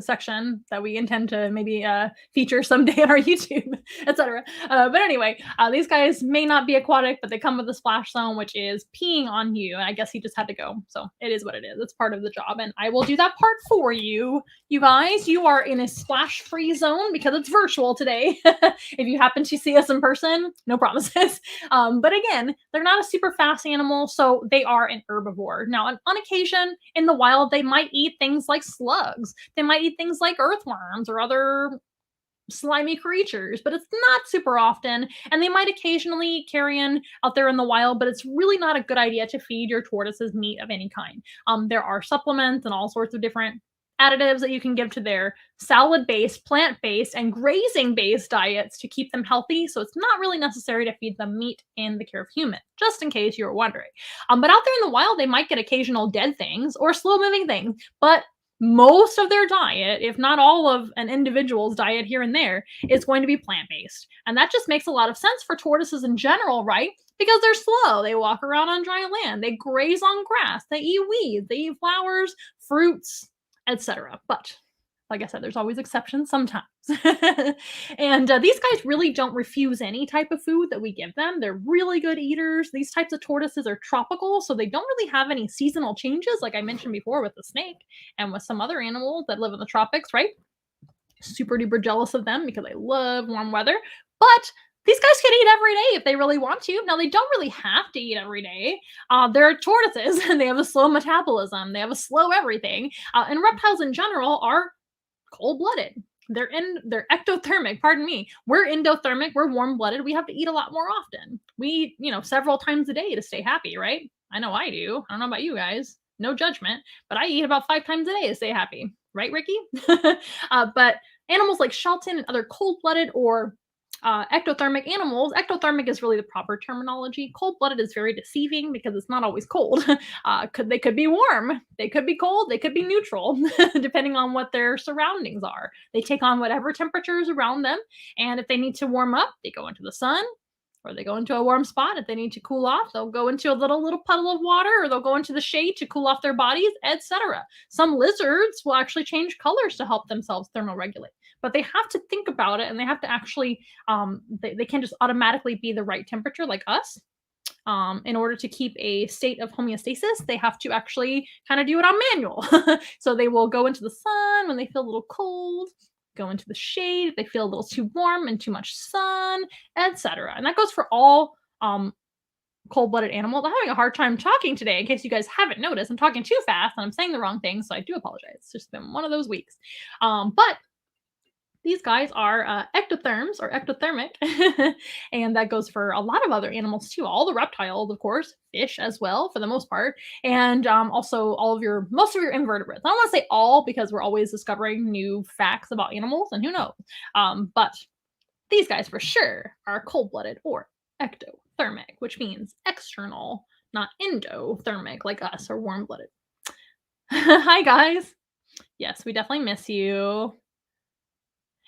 section that we intend to maybe feature someday on our YouTube, etc. But anyway, these guys may not be aquatic, but they come with a splash zone, which is peeing on you. And I guess he just had to go. So it is what it is. It's part of the job. And I will do that part for you. You guys, you are in a splash free zone because it's virtual today. If you happen to see us in person, no promises. But again, they're not a super fast animal, so they are an herbivore. Now, on occasion in the wild, they might eat things like slugs. They might eat things like earthworms or other slimy creatures, but it's not super often. And they might occasionally carrion out there in the wild, but it's really not a good idea to feed your tortoises meat of any kind. There are supplements and all sorts of different additives that you can give to their salad-based, plant-based, and grazing-based diets to keep them healthy. So it's not really necessary to feed them meat in the care of human, just in case you were wondering. But out there in the wild, they might get occasional dead things or slow-moving things, but most of their diet, if not all of an individual's diet here and there, is going to be plant-based. And that just makes a lot of sense for tortoises in general, right? Because they're slow. They walk around on dry land. They graze on grass. They eat weeds. They eat flowers, fruits, etc. But like I said, there's always exceptions sometimes. And these guys really don't refuse any type of food that we give them. They're really good eaters. These types of tortoises are tropical, so they don't really have any seasonal changes, like I mentioned before with the snake and with some other animals that live in the tropics, right? Super duper jealous of them because I love warm weather. But these guys can eat every day if they really want to. Now, they don't really have to eat every day. They're tortoises and they have a slow metabolism. They have a slow everything. And reptiles in general are cold-blooded. They're ectothermic, pardon me. We're endothermic, we're warm-blooded. We have to eat a lot more often. We eat, several times a day to stay happy, right? I know I do. I don't know about you guys. No judgment, but I eat about 5 times a day to stay happy. Right, Ricky? But animals like Shelton and other cold-blooded or ectothermic animals, ectothermic is really the proper terminology. Cold-blooded is very deceiving because it's not always cold. They could be warm, they could be cold, they could be neutral, depending on what their surroundings are. They take on whatever temperature is around them, and if they need to warm up, they go into the sun, or they go into a warm spot. If they need to cool off, they'll go into a little puddle of water, or they'll go into the shade to cool off their bodies, etc. Some lizards will actually change colors to help themselves thermoregulate. But they have to think about it, and they have to actually, they can't just automatically be the right temperature like us. In order to keep a state of homeostasis, they have to actually kind of do it on manual. So they will go into the sun when they feel a little cold, go into the shade if they feel a little too warm and too much sun, etc. And that goes for all cold-blooded animals. I'm having a hard time talking today, in case you guys haven't noticed. I'm talking too fast and I'm saying the wrong thing, so I do apologize. It's just been one of those weeks. But these guys are ectotherms or ectothermic, and that goes for a lot of other animals too. All the reptiles, of course, fish as well for the most part, and also most of your invertebrates. I don't want to say all because we're always discovering new facts about animals, and who knows. But These guys for sure are cold-blooded or ectothermic, which means external, not endothermic like us or warm-blooded. Hi, guys. Yes, we definitely miss you.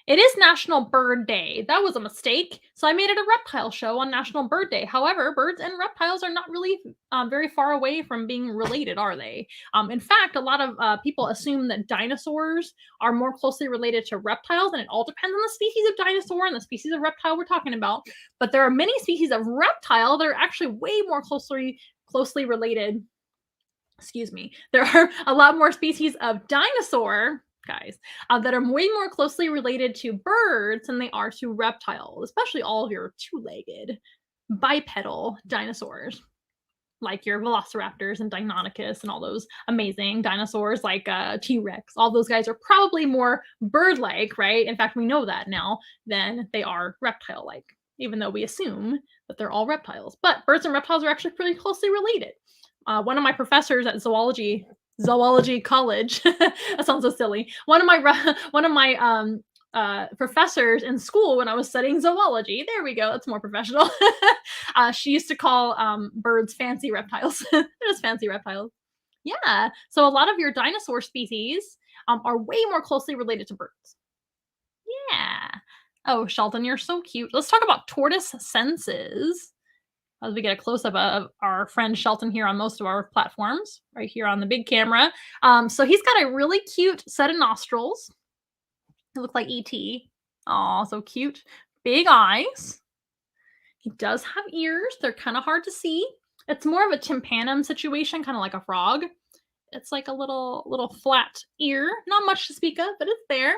It is National Bird Day. That was a mistake. So I made it a reptile show on National Bird Day. However, birds and reptiles are not really very far away from being related, are they? In fact, a lot of people assume that dinosaurs are more closely related to reptiles, and it all depends on the species of dinosaur and the species of reptile we're talking about. But there are many species of reptile that are actually way more closely related. Excuse me. There are a lot more species of dinosaur guys that are way more closely related to birds than they are to reptiles, especially all of your two-legged bipedal dinosaurs like your velociraptors and deinonychus and all those amazing dinosaurs like T-Rex. All those guys are probably more bird-like, right? In fact, we know that now, than they are reptile-like, even though we assume that they're all reptiles. But birds and reptiles are actually pretty closely related. One of my professors at zoology college that sounds so silly. One of my professors in school when I was studying zoology, there we go, that's more professional. She used to call birds fancy reptiles. They're just fancy reptiles. Yeah, so a lot of your dinosaur species are way more closely related to birds. Yeah. Oh, Sheldon, you're so cute. Let's talk about tortoise senses as we get a close up of our friend Shelton here on most of our platforms, right here on the big camera. So he's got a really cute set of nostrils. They look like E.T. Aw, so cute. Big eyes. He does have ears. They're kind of hard to see. It's more of a tympanum situation, kind of like a frog. It's like a little flat ear. Not much to speak of, but it's there.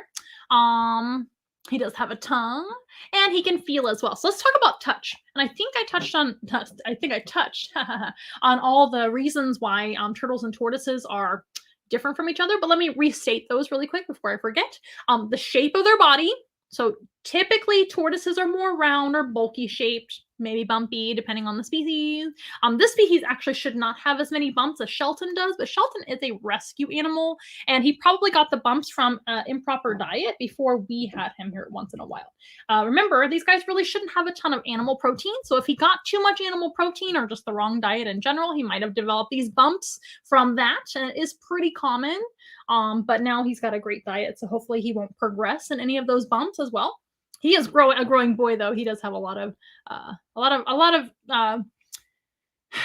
He does have a tongue, and he can feel as well. So let's talk about touch. And I think I touched on all the reasons why turtles and tortoises are different from each other. But let me restate those really quick before I forget. The shape of their body. So typically tortoises are more round or bulky shaped, maybe bumpy, depending on the species. This species actually should not have as many bumps as Shelton does, but Shelton is a rescue animal, and he probably got the bumps from improper diet before we had him here once in a while. Remember, these guys really shouldn't have a ton of animal protein, so if he got too much animal protein or just the wrong diet in general, he might have developed these bumps from that, and it is pretty common. But now he's got a great diet, so hopefully he won't progress in any of those bumps as well. He is a growing boy, though. He does have a lot of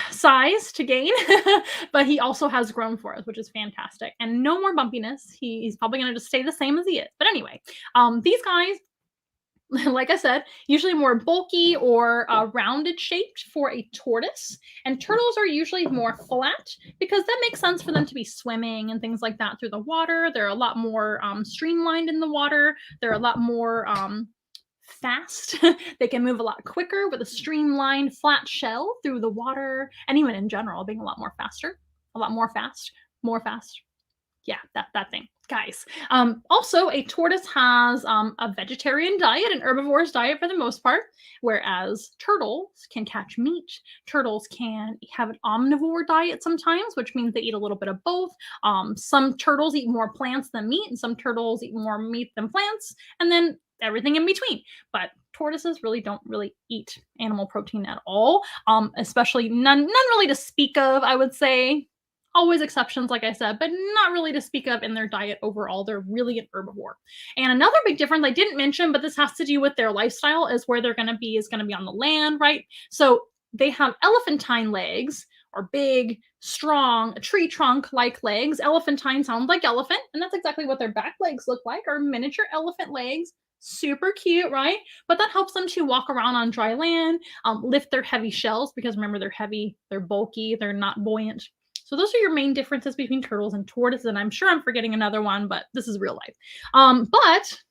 size to gain, but he also has grown for us, which is fantastic. And no more bumpiness. He's probably going to just stay the same as he is. But anyway, these guys, like I said, usually more bulky or rounded shaped for a tortoise. And turtles are usually more flat because that makes sense for them to be swimming and things like that through the water. They're a lot more streamlined in the water. They're a lot more fast. They can move a lot quicker with a streamlined flat shell through the water, and even in general being a lot more faster, a lot more fast, more fast. Yeah, that thing, guys. Also, a tortoise has a vegetarian diet, an herbivore's diet for the most part, whereas turtles can catch meat. Turtles can have an omnivore diet sometimes, which means they eat a little bit of both. Some turtles eat more plants than meat, and some turtles eat more meat than plants, and then everything in between. But tortoises really don't eat animal protein at all, especially none really to speak of, I would say. Always exceptions, like I said, but not really to speak of in their diet overall. They're really an herbivore. And another big difference I didn't mention, but this has to do with their lifestyle, is where they're going to be on the land, right? So they have elephantine legs, or big, strong, tree trunk-like legs. Elephantine sounds like elephant, and that's exactly what their back legs look like, are miniature elephant legs. Super cute, right? But that helps them to walk around on dry land, lift their heavy shells, because remember, they're heavy, they're bulky, they're not buoyant. So those are your main differences between turtles and tortoises, and I'm sure I'm forgetting another one, but this is real life. But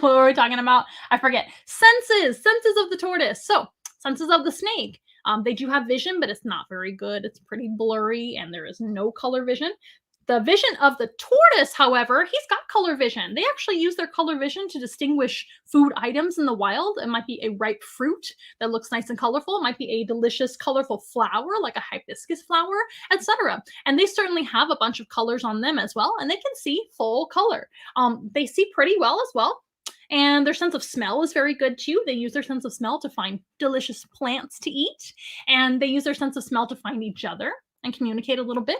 what were we talking about? I forget. Senses of the tortoise. So senses of the snake. They do have vision, but it's not very good. It's pretty blurry, and there is no color vision. The vision of the tortoise, however, he's got color vision. They actually use their color vision to distinguish food items in the wild. It might be a ripe fruit that looks nice and colorful. It might be a delicious, colorful flower, like a hibiscus flower, etc. And they certainly have a bunch of colors on them as well, and they can see full color. They see pretty well as well. And their sense of smell is very good too. They use their sense of smell to find delicious plants to eat, and they use their sense of smell to find each other and communicate a little bit.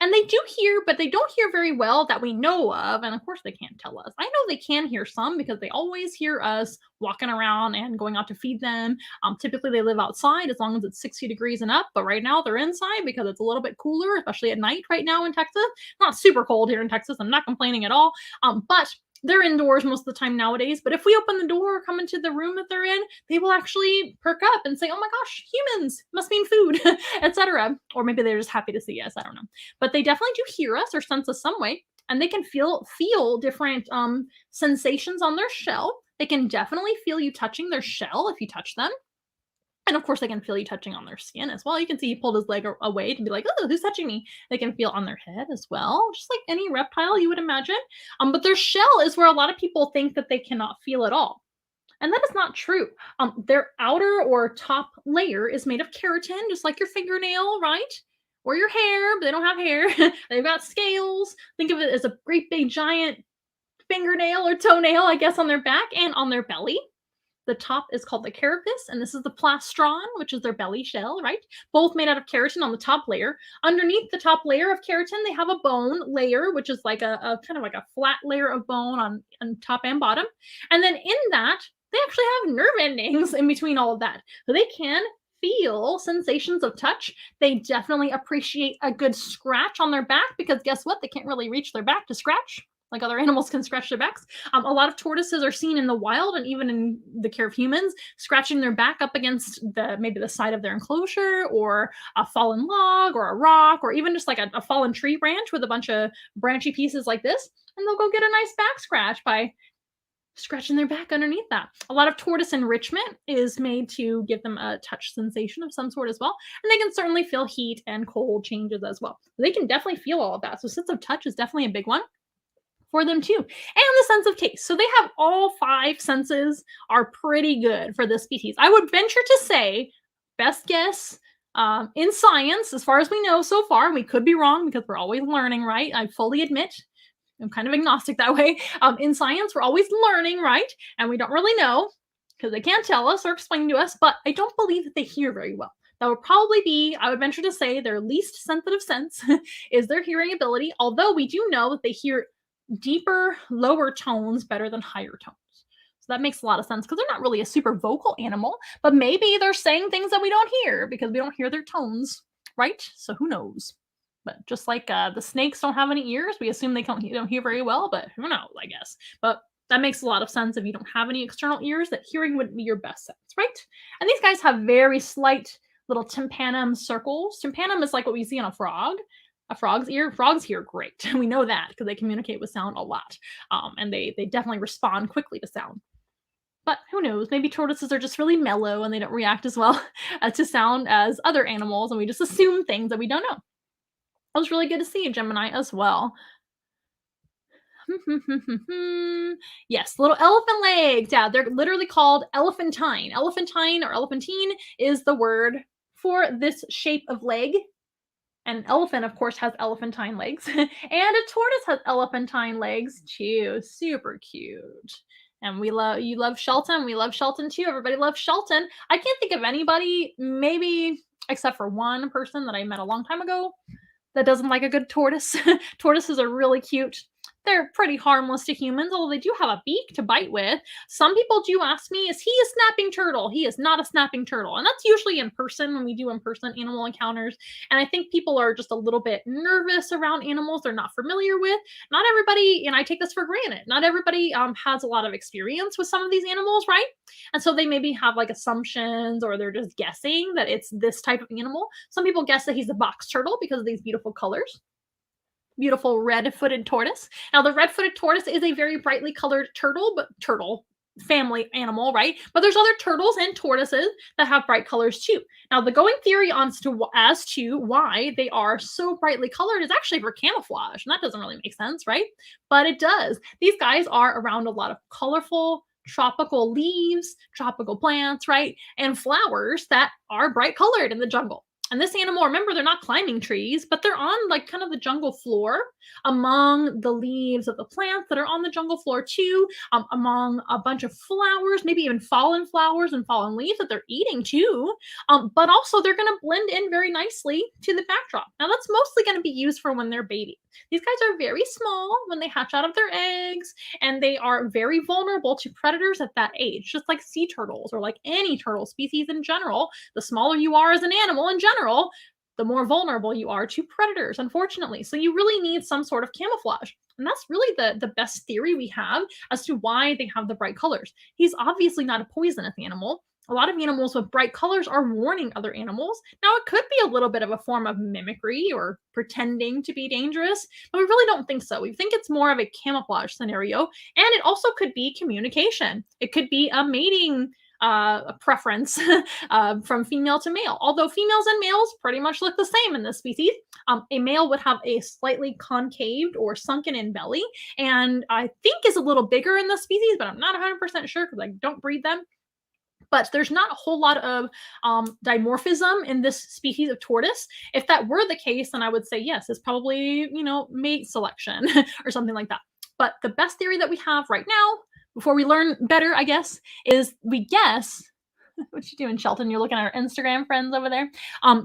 And they do hear, but they don't hear very well that we know of. And of course, they can't tell us. I know they can hear some because they always hear us walking around and going out to feed them. Typically, they live outside as long as it's 60 degrees and up. But right now, they're inside because it's a little bit cooler, especially at night right now in Texas. Not super cold here in Texas. I'm not complaining at all. But they're indoors most of the time nowadays. But if we open the door or come into the room that they're in, they will actually perk up and say, "Oh my gosh, humans must mean food," etc. Or maybe they're just happy to see us. I don't know. But they definitely do hear us or sense us some way, and they can feel different sensations on their shell. They can definitely feel you touching their shell if you touch them. And of course, they can feel you touching on their skin as well. You can see he pulled his leg away to be like, "Oh, who's touching me?" They can feel on their head as well, just like any reptile you would imagine. But their shell is where a lot of people think that they cannot feel at all. And that is not true. Their outer or top layer is made of keratin, just like your fingernail, right? Or your hair, but they don't have hair. They've got scales. Think of it as a great big giant fingernail or toenail, I guess, on their back and on their belly. The top is called the carapace, and this is the plastron, which is their belly shell, right? Both made out of keratin on the top layer. Underneath the top layer of keratin, they have a bone layer, which is like a kind of like a flat layer of bone on top and bottom. And then in that, they actually have nerve endings in between all of that. So they can feel sensations of touch. They definitely appreciate a good scratch on their back because guess what? They can't really reach their back to scratch like other animals can scratch their backs. A lot of tortoises are seen in the wild and even in the care of humans, scratching their back up against maybe the side of their enclosure or a fallen log or a rock or even just like a fallen tree branch with a bunch of branchy pieces like this. And they'll go get a nice back scratch by scratching their back underneath that. A lot of tortoise enrichment is made to give them a touch sensation of some sort as well. And they can certainly feel heat and cold changes as well. They can definitely feel all of that. So sense of touch is definitely a big one for them too. And the sense of taste. So they have all 5 senses are pretty good for this species. I would venture to say, best guess, in science, as far as we know so far, we could be wrong because we're always learning, right? I fully admit. I'm kind of agnostic that way. In science, we're always learning, right? And we don't really know because they can't tell us or explain to us, but I don't believe that they hear very well. That would probably be, I would venture to say, their least sensitive sense is their hearing ability, although we do know that they hear deeper, lower tones better than higher tones. So that makes a lot of sense because they're not really a super vocal animal, but maybe they're saying things that we don't hear because we don't hear their tones, right? So who knows? But just like the snakes don't have any ears, we assume they don't hear very well, but who knows, I guess. But that makes a lot of sense if you don't have any external ears, that hearing wouldn't be your best sense, right? And these guys have very slight little tympanum circles. Tympanum is like what we see on a frog. A frog's ear. Frogs hear great. We know that because they communicate with sound a lot. And they definitely respond quickly to sound. But who knows? Maybe tortoises are just really mellow and they don't react as well to sound as other animals, and we just assume things that we don't know. That was really good to see you, Gemini, as well. Yes, little elephant legs. Yeah, they're literally called elephantine. Elephantine or elephantine is the word for this shape of leg. An elephant, of course, has elephantine legs. And a tortoise has elephantine legs, too. Super cute. And you love Shelton. We love Shelton, too. Everybody loves Shelton. I can't think of anybody, maybe except for one person that I met a long time ago, that doesn't like a good tortoise. Tortoises are really cute. They're pretty harmless to humans, although they do have a beak to bite with. Some people do ask me, is he a snapping turtle? He is not a snapping turtle. And that's usually in person when we do in-person animal encounters. And I think people are just a little bit nervous around animals they're not familiar with. Not everybody, and I take this for granted, not everybody has a lot of experience with some of these animals, right? And so they maybe have like assumptions or they're just guessing that it's this type of animal. Some people guess that he's a box turtle because of these beautiful colors. Beautiful red-footed tortoise. Now, the red-footed tortoise is a very brightly colored turtle family animal, right? But there's other turtles and tortoises that have bright colors too. Now, the going theory as to why they are so brightly colored is actually for camouflage, and that doesn't really make sense, right? But it does. These guys are around a lot of colorful tropical leaves, tropical plants, right? And flowers that are bright colored in the jungle. And this animal, remember, they're not climbing trees, but they're on like kind of the jungle floor among the leaves of the plants that are on the jungle floor too, among a bunch of flowers, maybe even fallen flowers and fallen leaves that they're eating too. But also they're going to blend in very nicely to the backdrop. Now that's mostly going to be used for when they're baby. These guys are very small when they hatch out of their eggs, and they are very vulnerable to predators at that age, just like sea turtles or like any turtle species in general. The smaller you are as an animal in general, the more vulnerable you are to predators, unfortunately. So you really need some sort of camouflage. And that's really the best theory we have as to why they have the bright colors. He's obviously not a poisonous animal. A lot of animals with bright colors are warning other animals. Now, it could be a little bit of a form of mimicry or pretending to be dangerous, but we really don't think so. We think it's more of a camouflage scenario, and it also could be communication. It could be a mating a preference from female to male. Although females and males pretty much look the same in this species. A male would have a slightly concaved or sunken in belly, and I think is a little bigger in this species, but I'm not 100% sure because I don't breed them. But there's not a whole lot of dimorphism in this species of tortoise. If that were the case, then I would say yes, it's probably, mate selection or something like that. But the best theory that we have right now, before we learn better, I guess, is we guess. What you doing, Shelton? You're looking at our Instagram friends over there.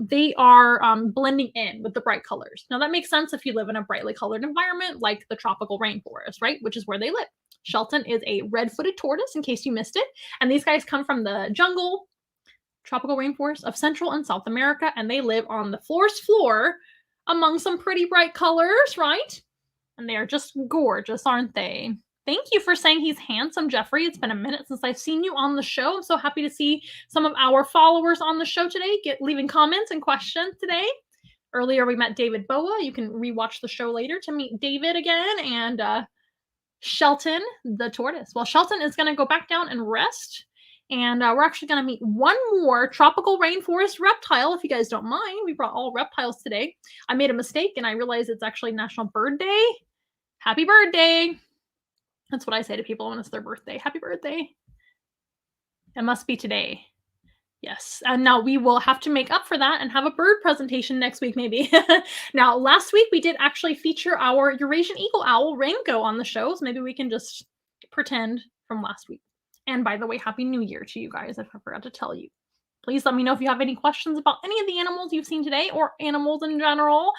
They are blending in with the bright colors. Now that makes sense if you live in a brightly colored environment like the tropical rainforest, right? Which is where they live. Shelton is a red-footed tortoise, in case you missed it. And these guys come from the jungle, tropical rainforest of Central and South America, and they live on the forest floor among some pretty bright colors, right? And they are just gorgeous, aren't they? Thank you for saying he's handsome, Jeffrey. It's been a minute since I've seen you on the show. I'm so happy to see some of our followers on the show today, leaving comments and questions today. Earlier, we met David Boa. You can rewatch the show later to meet David again, and Shelton, the tortoise. Well, Shelton is going to go back down and rest. And we're actually going to meet one more tropical rainforest reptile, if you guys don't mind. We brought all reptiles today. I made a mistake, and I realized it's actually National Bird Day. Happy birthday. That's what I say to people when it's their birthday. Happy birthday. It must be today. Yes. And now we will have to make up for that and have a bird presentation next week, maybe. Now, last week we did actually feature our Eurasian eagle owl, Rango, on the show. So maybe we can just pretend from last week. And by the way, Happy New Year to you guys, if I forgot to tell you. Please let me know if you have any questions about any of the animals you've seen today or animals in general.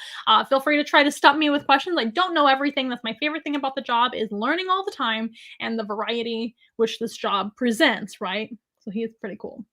Feel free to try to stop me with questions. I don't know everything. That's my favorite thing about the job, is learning all the time and the variety which this job presents, right? So he is pretty cool.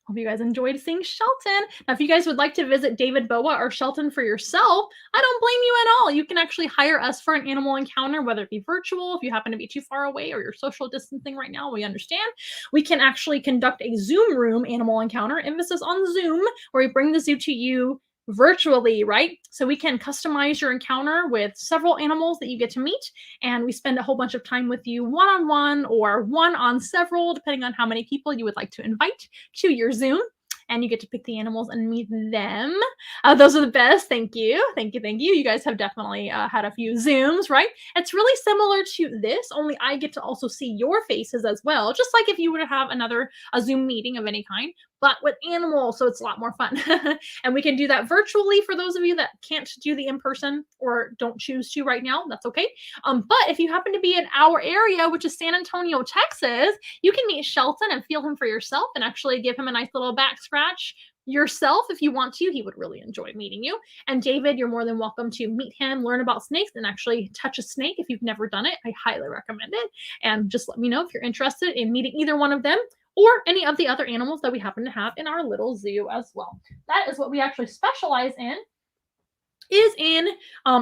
Hope you guys enjoyed seeing Shelton. Now, if you guys would like to visit David Boa or Shelton for yourself, I don't blame you at all. You can actually hire us for an animal encounter, whether it be virtual, if you happen to be too far away, or you're social distancing right now, we understand. We can actually conduct a Zoom room animal encounter, emphasis on Zoom, where we bring the zoo to you virtually, right? So we can customize your encounter with several animals that you get to meet, and we spend a whole bunch of time with you one-on-one or one-on-several, depending on how many people you would like to invite to your Zoom. And you get to pick the animals and meet them. Those are the best. Thank you. Thank you. Thank you. You guys have definitely had a few Zooms, right? It's really similar to this, only I get to also see your faces as well, just like if you were to have a Zoom meeting of any kind, but with animals, so it's a lot more fun. And we can do that virtually for those of you that can't do the in-person or don't choose to right now. That's okay. But if you happen to be in our area, which is San Antonio, Texas, you can meet Shelton and feel him for yourself and actually give him a nice little back scratch yourself if you want to. He would really enjoy meeting you. And David, you're more than welcome to meet him, learn about snakes, and actually touch a snake if you've never done it. I highly recommend it. And just let me know if you're interested in meeting either one of them or any of the other animals that we happen to have in our little zoo as well. That is what we actually specialize in, is in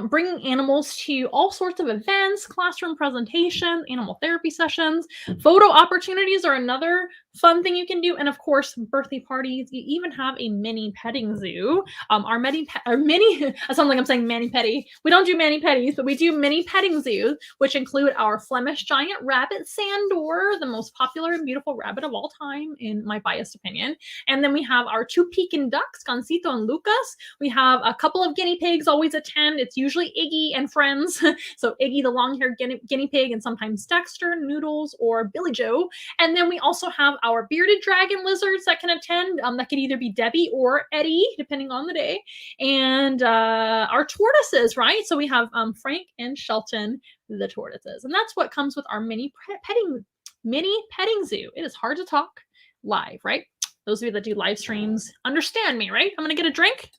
bringing animals to all sorts of events, classroom presentations, animal therapy sessions. Photo opportunities are another fun thing you can do. And of course, birthday parties. You even have a mini petting zoo. Our mini, I sound like I'm saying mani-pedi. We don't do mani-pedis, but we do mini petting zoos, which include our Flemish giant rabbit, Sandor, the most popular and beautiful rabbit of all time, in my biased opinion. And then we have our two Pekin ducks, Gansito and Lucas. We have a couple of guinea pigs pigs always attend. It's usually Iggy and friends. So Iggy, the long-haired guinea pig, and sometimes Dexter, Noodles, or Billy Joe. And then we also have our bearded dragon lizards that can attend. That could either be Debbie or Eddie, depending on the day. And our tortoises, right? So we have Frank and Shelton, the tortoises. And that's what comes with our mini petting zoo. It is hard to talk live, right? Those of you that do live streams understand me, right? I'm going to get a drink.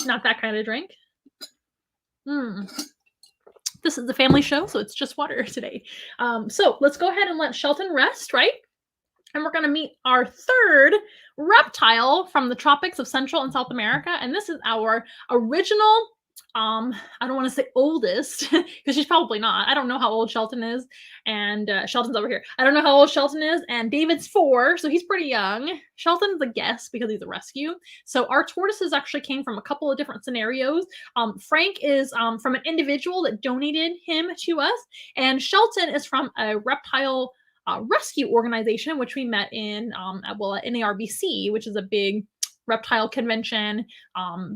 Not that kind of drink. This is the family show, so it's just water today. So let's go ahead and let Shelton rest, right? And we're going to meet our third reptile from the tropics of Central and South America. And this is our original, I don't want to say oldest, because she's probably not. I don't know how old Shelton is. And Shelton's over here. I don't know how old Shelton is. And David's 4, so he's pretty young. Shelton's a guest because he's a rescue. So our tortoises actually came from a couple of different scenarios. Frank is from an individual that donated him to us. And Shelton is from a reptile rescue organization, which we met in NARBC, which is a big reptile convention.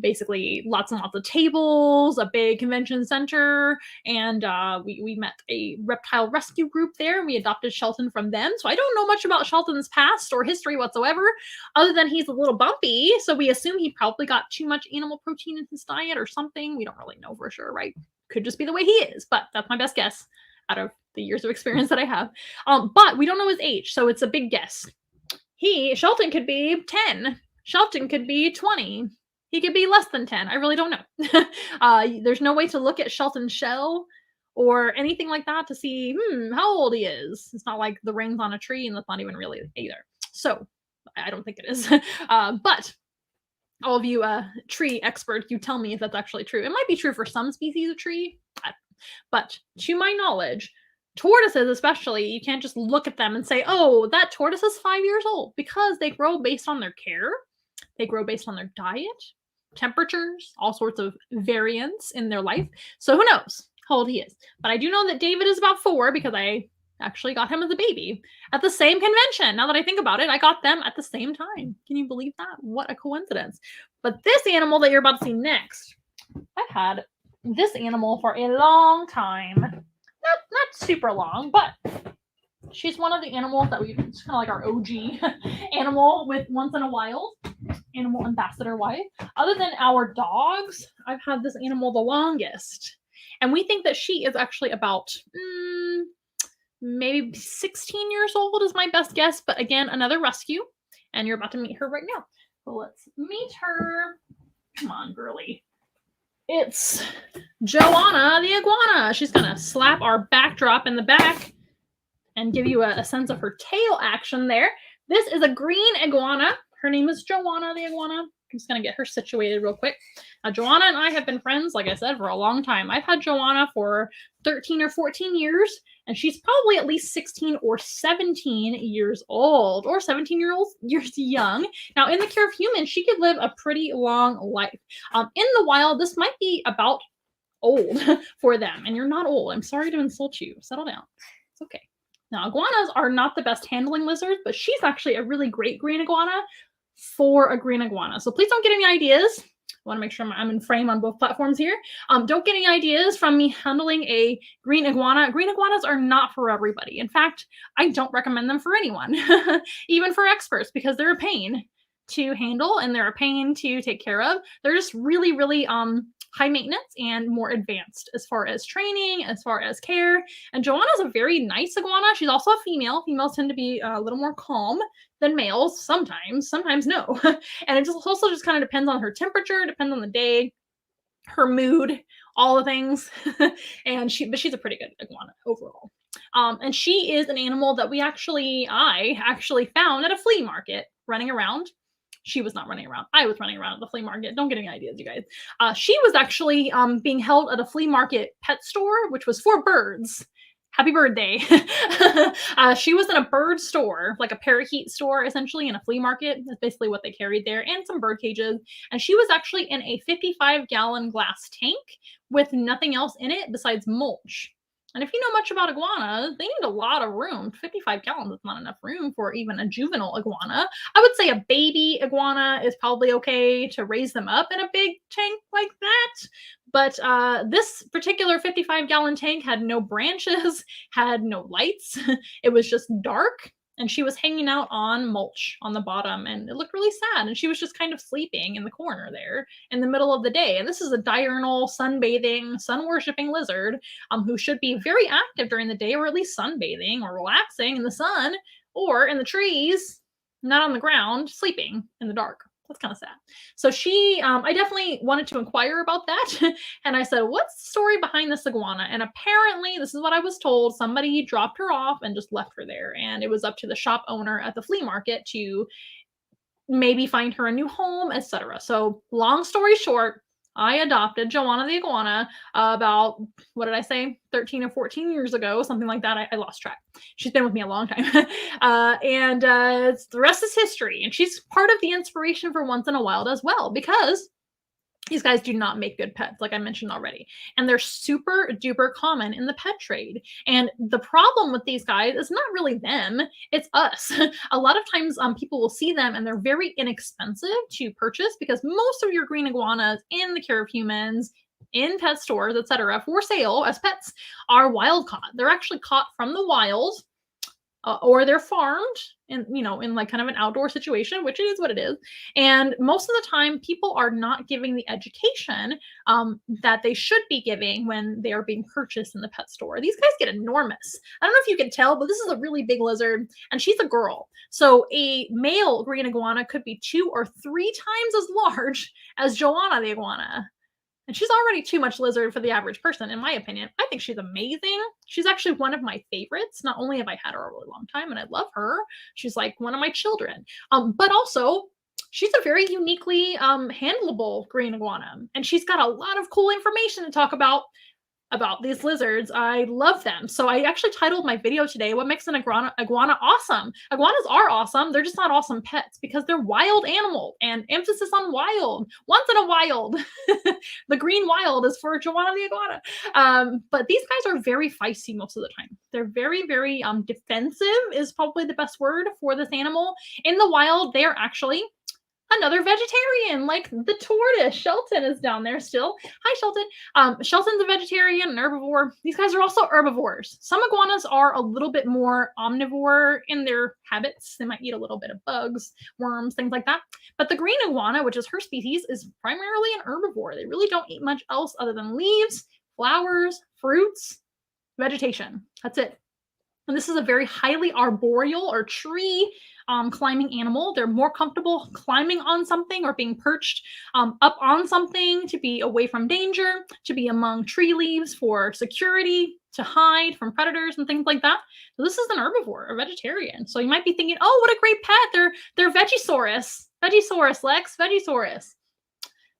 Basically, lots and lots of tables, a big convention center, and we met a reptile rescue group there. And we adopted Shelton from them. So I don't know much about Shelton's past or history whatsoever, other than he's a little bumpy. So we assume he probably got too much animal protein in his diet or something. We don't really know for sure, right? Could just be the way he is, but that's my best guess out of the years of experience that I have. But we don't know his age, so it's a big guess. Shelton could be 10. Shelton could be 20. He could be less than 10. I really don't know. There's no way to look at Shelton's shell or anything like that to see how old he is. It's not like the rings on a tree, and that's not even really either. So I don't think it is. But all of you tree experts, you tell me if that's actually true. It might be true for some species of tree, but to my knowledge, tortoises especially, you can't just look at them and say, oh, that tortoise is 5 years old, because they grow based on their care. They grow based on their diet, temperatures, all sorts of variance in their life. So who knows how old he is. But I do know that David is about 4 because I actually got him as a baby at the same convention. Now that I think about it, I got them at the same time. Can you believe that? What a coincidence. But this animal that you're about to see next, I've had this animal for a long time. Not super long, but she's one of the animals that it's kind of like our OG animal with Once in a Wild, animal ambassador wife. Other than our dogs, I've had this animal the longest. And we think that she is actually about maybe 16 years old is my best guess. But again, another rescue. And you're about to meet her right now. So let's meet her. Come on, girly. It's Joanna the Iguana. She's going to slap our backdrop in the back and give you a sense of her tail action there. This is a green iguana. Her name is Joanna the Iguana. I'm just going to get her situated real quick. Joanna and I have been friends, like I said, for a long time. I've had Joanna for 13 or 14 years, and she's probably at least 16 or 17 years old, or 17 years young. Now, in the care of humans, she could live a pretty long life. In the wild, this might be about old for them, and you're not old. I'm sorry to insult you. Settle down. It's okay. Now, iguanas are not the best handling lizards, but she's actually a really great green iguana for a green iguana. So please don't get any ideas. I want to make sure I'm in frame on both platforms here. Don't get any ideas from me handling a green iguana. Green iguanas are not for everybody. In fact, I don't recommend them for anyone, even for experts, because they're a pain to handle and they're a pain to take care of. They're just really, really high maintenance and more advanced as far as training, as far as care. And Joanna's a very nice iguana. She's also a female. Females tend to be a little more calm than males sometimes no. And it also just kind of depends on her temperature, depends on the day, her mood, all the things. But she's a pretty good iguana overall. And she is an animal that I actually found at a flea market running around. She was not running around. I was running around at the flea market. Don't get any ideas, you guys. She was actually being held at a flea market pet store, which was for birds. Happy Bird Day. She was in a bird store, like a parakeet store, essentially, in a flea market. That's basically what they carried there, and some bird cages. And she was actually in a 55-gallon glass tank with nothing else in it besides mulch. And if you know much about iguanas, they need a lot of room. 55 gallons is not enough room for even a juvenile iguana. I would say a baby iguana is probably okay to raise them up in a big tank like that. But this particular 55-gallon tank had no branches, had no lights. It was just dark. And she was hanging out on mulch on the bottom, and it looked really sad. And she was just kind of sleeping in the corner there in the middle of the day. And this is a diurnal, sunbathing, sun worshipping lizard who should be very active during the day, or at least sunbathing or relaxing in the sun or in the trees, not on the ground, sleeping in the dark. That's kind of sad. So I definitely wanted to inquire about that. And I said, what's the story behind this iguana? And apparently, this is what I was told, somebody dropped her off and just left her there. And it was up to the shop owner at the flea market to maybe find her a new home, etc. So long story short, I adopted Joanna the Iguana about, what did I say, 13 or 14 years ago, something like that. I lost track. She's been with me a long time. The rest is history. And she's part of the inspiration for Once in a Wild as well, because these guys do not make good pets, like I mentioned already. And they're super duper common in the pet trade. And the problem with these guys is not really them, it's us. A lot of times people will see them and they're very inexpensive to purchase, because most of your green iguanas in the care of humans, in pet stores, etc., for sale as pets are wild caught. They're actually caught from the wild. Or they're farmed in like kind of an outdoor situation, which it is what it is. And most of the time, people are not giving the education that they should be giving when they are being purchased in the pet store. These guys get enormous. I don't know if you can tell, but this is a really big lizard, and she's a girl. So a male green iguana could be 2 or 3 times as large as Joanna the iguana. And she's already too much lizard for the average person, in my opinion. I think she's amazing. She's actually one of my favorites. Not only have I had her a really long time and I love her, she's like one of my children. But also, she's a very uniquely handleable green iguana. And she's got a lot of cool information to talk about these lizards. I love them. So I actually titled my video today, What Makes an Iguana Awesome? Iguanas are awesome. They're just not awesome pets because they're wild animals, and emphasis on wild. Once in a wild. The green wild is for Joanna the Iguana. But these guys are very feisty most of the time. They're very, very defensive is probably the best word for this animal. In the wild, they are actually another vegetarian, like the tortoise. Shelton is down there still. Hi, Shelton. Shelton's a vegetarian, an herbivore. These guys are also herbivores. Some iguanas are a little bit more omnivore in their habits. They might eat a little bit of bugs, worms, things like that. But the green iguana, which is her species, is primarily an herbivore. They really don't eat much else other than leaves, flowers, fruits, vegetation. That's it. And this is a very highly arboreal or tree climbing animal. They're more comfortable climbing on something or being perched up on something to be away from danger, to be among tree leaves for security, to hide from predators and things like that. So this is an herbivore, a vegetarian. So you might be thinking, oh, what a great pet. They're Vegisaurus. Vegisaurus, Lex, Vegisaurus.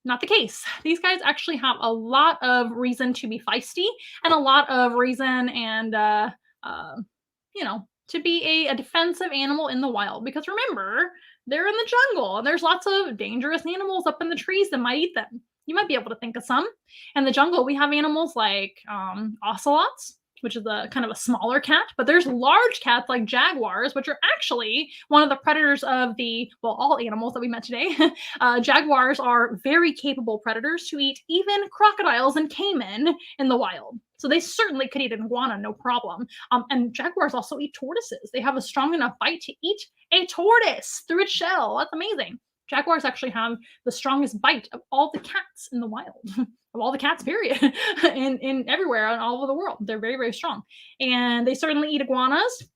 Not the case. These guys actually have a lot of reason to be feisty and a lot of reason and to be a defensive animal in the wild. Because remember, they're in the jungle and there's lots of dangerous animals up in the trees that might eat them. You might be able to think of some. In the jungle, we have animals like ocelots, which is a kind of a smaller cat, but there's large cats like jaguars, which are actually one of the predators of all animals that we met today. Jaguars are very capable predators to eat even crocodiles and caiman in the wild. So they certainly could eat an iguana, no problem. And jaguars also eat tortoises. They have a strong enough bite to eat a tortoise through its shell. That's amazing. Jaguars actually have the strongest bite of all the cats in the wild, of all the cats, period, in everywhere and all over the world. They're very, very strong. And they certainly eat iguanas.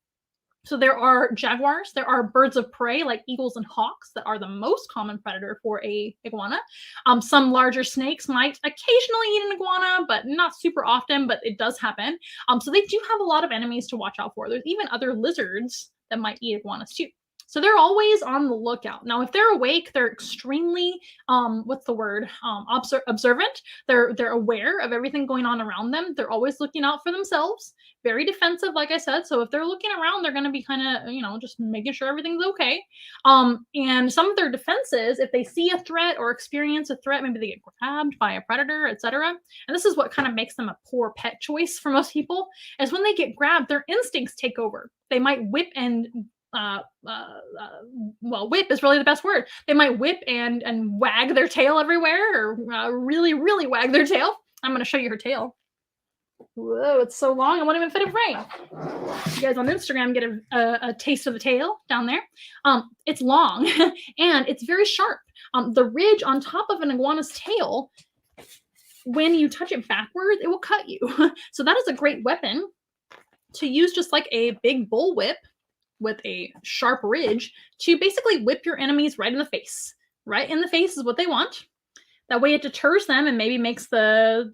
So there are jaguars, there are birds of prey like eagles and hawks that are the most common predator for a iguana. Some larger snakes might occasionally eat an iguana, but not super often, but it does happen. So they do have a lot of enemies to watch out for. There's even other lizards that might eat iguanas too. So they're always on the lookout. Now, if they're awake, they're extremely what's the word? Observant. They're aware of everything going on around them. They're always looking out for themselves. Very defensive, like I said. So if they're looking around, they're going to be kind of, just making sure everything's okay. And some of their defenses, if they see a threat or experience a threat, maybe they get grabbed by a predator, etc. And this is what kind of makes them a poor pet choice for most people, is when they get grabbed, their instincts take over. They might whip and well, whip is really the best word. They might whip and wag their tail everywhere, or really, really wag their tail. I'm going to show you her tail. Whoa, it's so long, I won't even fit in frame. You guys on Instagram get a taste of the tail down there. It's long and it's very sharp. The ridge on top of an iguana's tail, when you touch it backwards, it will cut you. So that is a great weapon to use, just like a big bull whip with a sharp ridge, to basically whip your enemies right in the face. Right in the face is what they want. That way it deters them and maybe makes the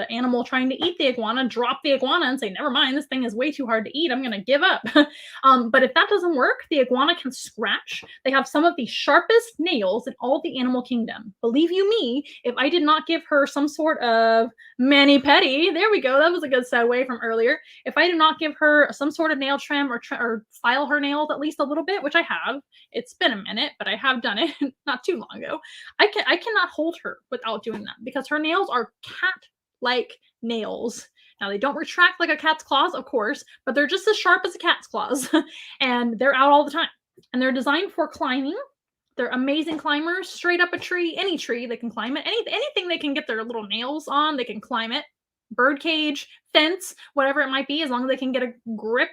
animal trying to eat the iguana drop the iguana and say, never mind, this thing is way too hard to eat, I'm going to give up. But if that doesn't work, the iguana can scratch. They have some of the sharpest nails in all the animal kingdom. Believe you me, if I did not give her some sort of mani-pedi, there we go, that was a good segue from earlier. If I did not give her some sort of nail trim or file her nails at least a little bit, which I have, it's been a minute, but I have done it not too long ago, I cannot hold her without doing that, because her nails are cat-like nails. Now, they don't retract like a cat's claws, of course, but they're just as sharp as a cat's claws, and they're out all the time. And they're designed for climbing. They're amazing climbers. Straight up a tree, any tree, they can climb it. Anything they can get their little nails on, they can climb it. Bird cage, fence, whatever it might be, as long as they can get a grip,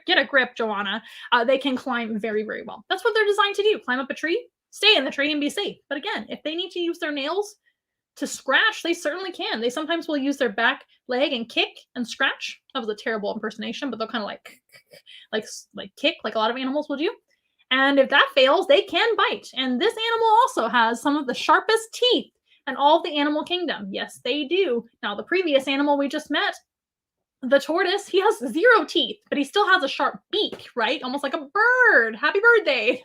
Joanna, they can climb very, very well. That's what they're designed to do. Climb up a tree, stay in the tree, and be safe. But again, if they need to use their nails to scratch, they certainly can. They sometimes will use their back leg and kick and scratch. That was a terrible impersonation, but they'll kind of like kick, like a lot of animals will do. And if that fails, they can bite. And this animal also has some of the sharpest teeth in all the animal kingdom. Yes, they do. Now, the previous animal we just met, the tortoise, he has 0 teeth, but he still has a sharp beak, right? Almost like a bird. Happy birthday.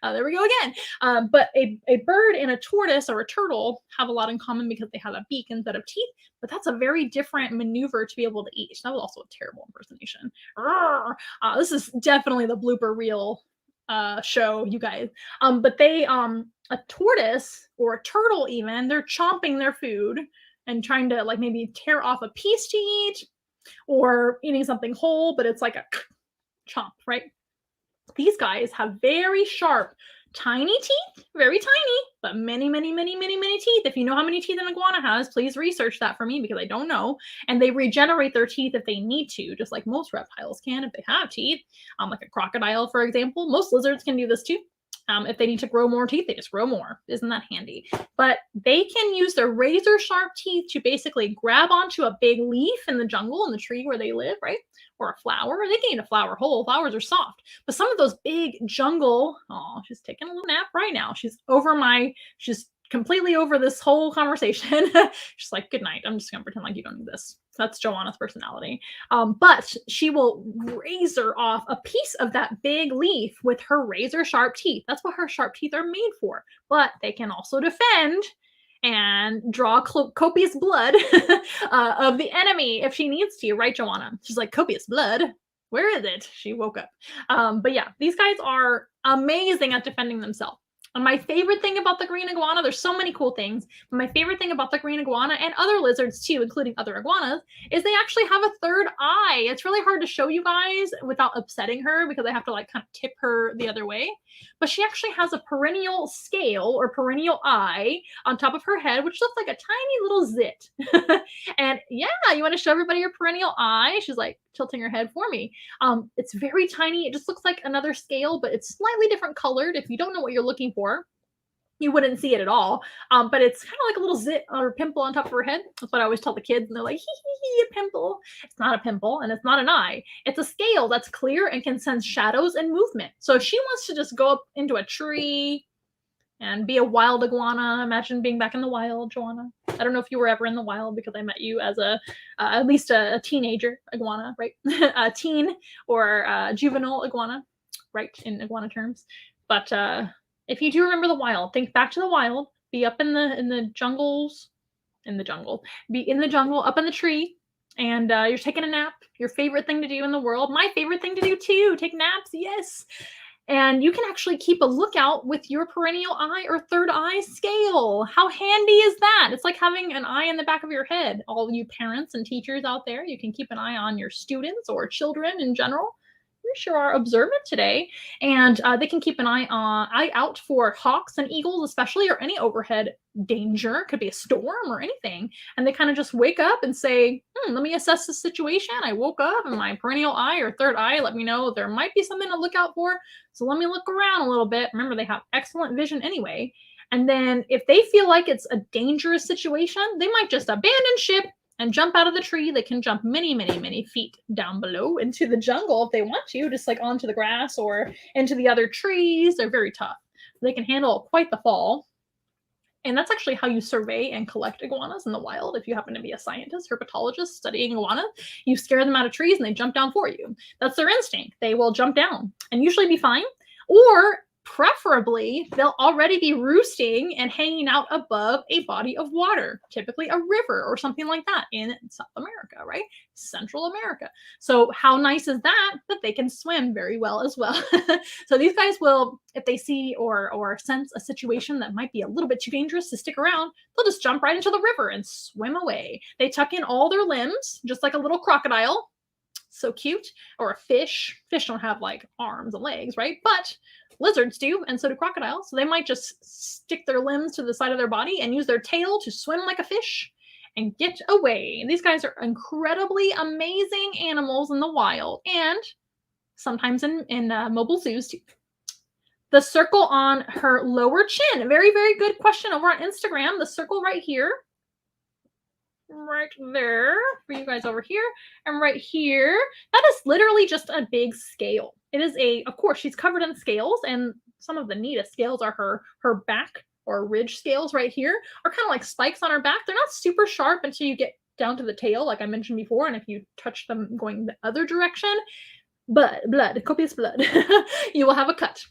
There we go again. But a bird and a tortoise or a turtle have a lot in common because they have a beak instead of teeth, but that's a very different maneuver to be able to eat. That was also a terrible impersonation. This is definitely the blooper reel show, you guys. But they, a tortoise or a turtle even, they're chomping their food and trying to like maybe tear off a piece to eat, or eating something whole, but it's like a chomp, right? These guys have very sharp, tiny teeth, very tiny, but many, many, many, many, many teeth. If you know how many teeth an iguana has, please research that for me, because I don't know. And they regenerate their teeth if they need to, just like most reptiles can if they have teeth. Like a crocodile, for example. Most lizards can do this too. If they need to grow more teeth, they just grow more. Isn't that handy? But they can use their razor sharp teeth to basically grab onto a big leaf in the jungle, in the tree where they live, right? Or a flower. They can eat a flower whole. Flowers are soft. But some of those big jungle, oh, she's taking a little nap right now. She's completely over this whole conversation. She's like, good night. I'm just going to pretend like you don't need this. That's Joanna's personality. But she will razor off a piece of that big leaf with her razor sharp teeth. That's what her sharp teeth are made for. But they can also defend and draw copious blood of the enemy if she needs to, right, Joanna? She's like, copious blood? Where is it? She woke up. But yeah, these guys are amazing at defending themselves. And my favorite thing about the green iguana, there's so many cool things, but my favorite thing about the green iguana and other lizards too, including other iguanas, is they actually have a third eye. It's really hard to show you guys without upsetting her, because I have to like kind of tip her the other way. But she actually has a perennial scale or perennial eye on top of her head, which looks like a tiny little zit. And yeah, you want to show everybody your perennial eye? She's like tilting her head for me. It's very tiny. It just looks like another scale, but it's slightly different colored. If you don't know what you're looking for, you wouldn't see it at all. But it's kind of like a little zit or pimple on top of her head. That's what I always tell the kids, and they're like, hee, a pimple. It's not a pimple, and it's not an eye. It's a scale that's clear and can sense shadows and movement. So if she wants to just go up into a tree and be a wild iguana, imagine being back in the wild, Joanna. I don't know if you were ever in the wild, because I met you as at least a teenager iguana, right? A teen or a juvenile iguana. right, in iguana terms. But if you do remember the wild, think back to the wild. Be up in the jungles, in the jungle. Be in the jungle, up in the tree, and you're taking a nap. Your favorite thing to do in the world. My favorite thing to do too. Take naps. Yes. And you can actually keep a lookout with your perennial eye or third eye scale. How handy is that? It's like having an eye in the back of your head. All you parents and teachers out there, you can keep an eye on your students or children in general. You sure are observant today. And they can keep an eye out for hawks and eagles, especially, or any overhead danger. Could be a storm or anything. And they kind of just wake up and say, let me assess the situation. I woke up and my perennial eye or third eye let me know there might be something to look out for. So let me look around a little bit. Remember, they have excellent vision anyway. And then if they feel like it's a dangerous situation, they might just abandon ship and jump out of the tree. They can jump many, many, many feet down below into the jungle if they want to, just like onto the grass or into the other trees. They're very tough. They can handle quite the fall. And that's actually how you survey and collect iguanas in the wild. If you happen to be a scientist, herpetologist studying iguanas, you scare them out of trees and they jump down for you. That's their instinct. They will jump down and usually be fine. Or preferably, they'll already be roosting and hanging out above a body of water, typically a river or something like that in South America, right? Central America. So how nice is that they can swim very well as well. So these guys will, if they see or sense a situation that might be a little bit too dangerous to stick around, they'll just jump right into the river and swim away. They tuck in all their limbs, just like a little crocodile. So cute. Or a fish. Fish don't have like arms and legs, right? But lizards do, and so do crocodiles. So they might just stick their limbs to the side of their body and use their tail to swim like a fish and get away. And these guys are incredibly amazing animals in the wild and sometimes in mobile zoos too. The circle on her lower chin. Very, very good question over on Instagram. The circle right here. Right there for you guys over here and right here. That is literally just a big scale. It is of course, she's covered in scales, and some of the neatest scales are her back or ridge scales right here are kind of like spikes on her back. They're not super sharp until you get down to the tail, like I mentioned before. And if you touch them going the other direction, blood, copious blood, you will have a cut.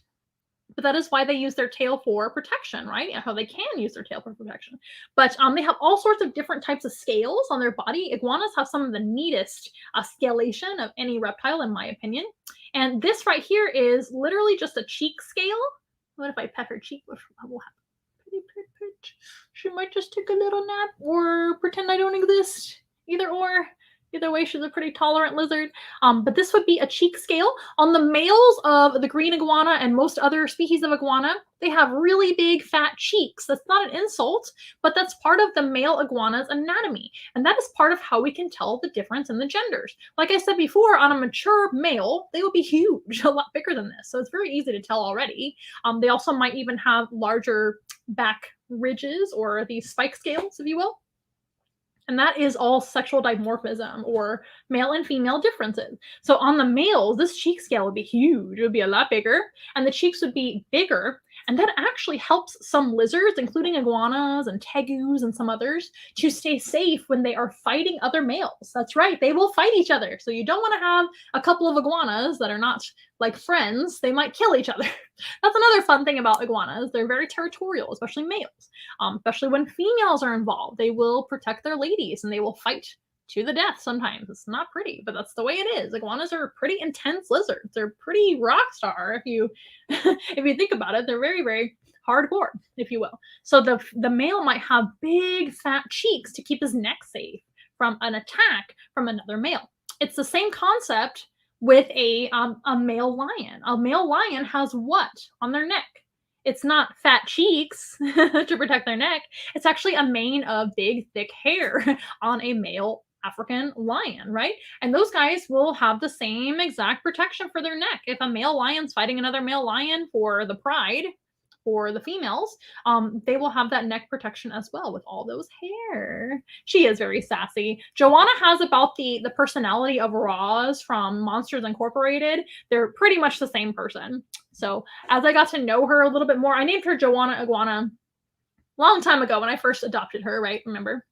But that is why they use their tail for protection, right? How they can use their tail for protection. But they have all sorts of different types of scales on their body. Iguanas have some of the neatest scalation of any reptile, in my opinion. And this right here is literally just a cheek scale. What if I pet her cheek? What will happen? Pet. She might just take a little nap or pretend I don't exist. Either or. Either way, she's a pretty tolerant lizard. But this would be a cheek scale. On the males of the green iguana and most other species of iguana, they have really big fat cheeks. That's not an insult, but that's part of the male iguana's anatomy. And that is part of how we can tell the difference in the genders. Like I said before, on a mature male, they will be huge, a lot bigger than this. So it's very easy to tell already. They also might even have larger back ridges or these spike scales, if you will. And that is all sexual dimorphism or male and female differences. So on the males, this cheek scale would be huge. It would be a lot bigger. And the cheeks would be bigger. And that actually helps some lizards, including iguanas and tegus and some others, to stay safe when they are fighting other males. That's right. They will fight each other. So you don't want to have a couple of iguanas that are not like friends. They might kill each other. That's another fun thing about iguanas. They're very territorial, especially males. Especially when females are involved. They will protect their ladies and they will fight to the death sometimes. It's not pretty, but that's the way it is. Iguanas are pretty intense lizards. They're pretty rock star if you if you think about it. They're very, very hardcore, if you will. So the male might have big fat cheeks to keep his neck safe from an attack from another male. It's the same concept with a male lion. A male lion has what on their neck? It's not fat cheeks to protect their neck. It's actually a mane of big, thick hair on a male African lion, right? And those guys will have the same exact protection for their neck. If a male lion's fighting another male lion for the pride, for the females, they will have that neck protection as well with all those hair. She is very sassy. Joanna has about the personality of Roz from Monsters Incorporated. They're pretty much the same person. So as I got to know her a little bit more, I named her Joanna Iguana a long time ago when I first adopted her, right? Remember?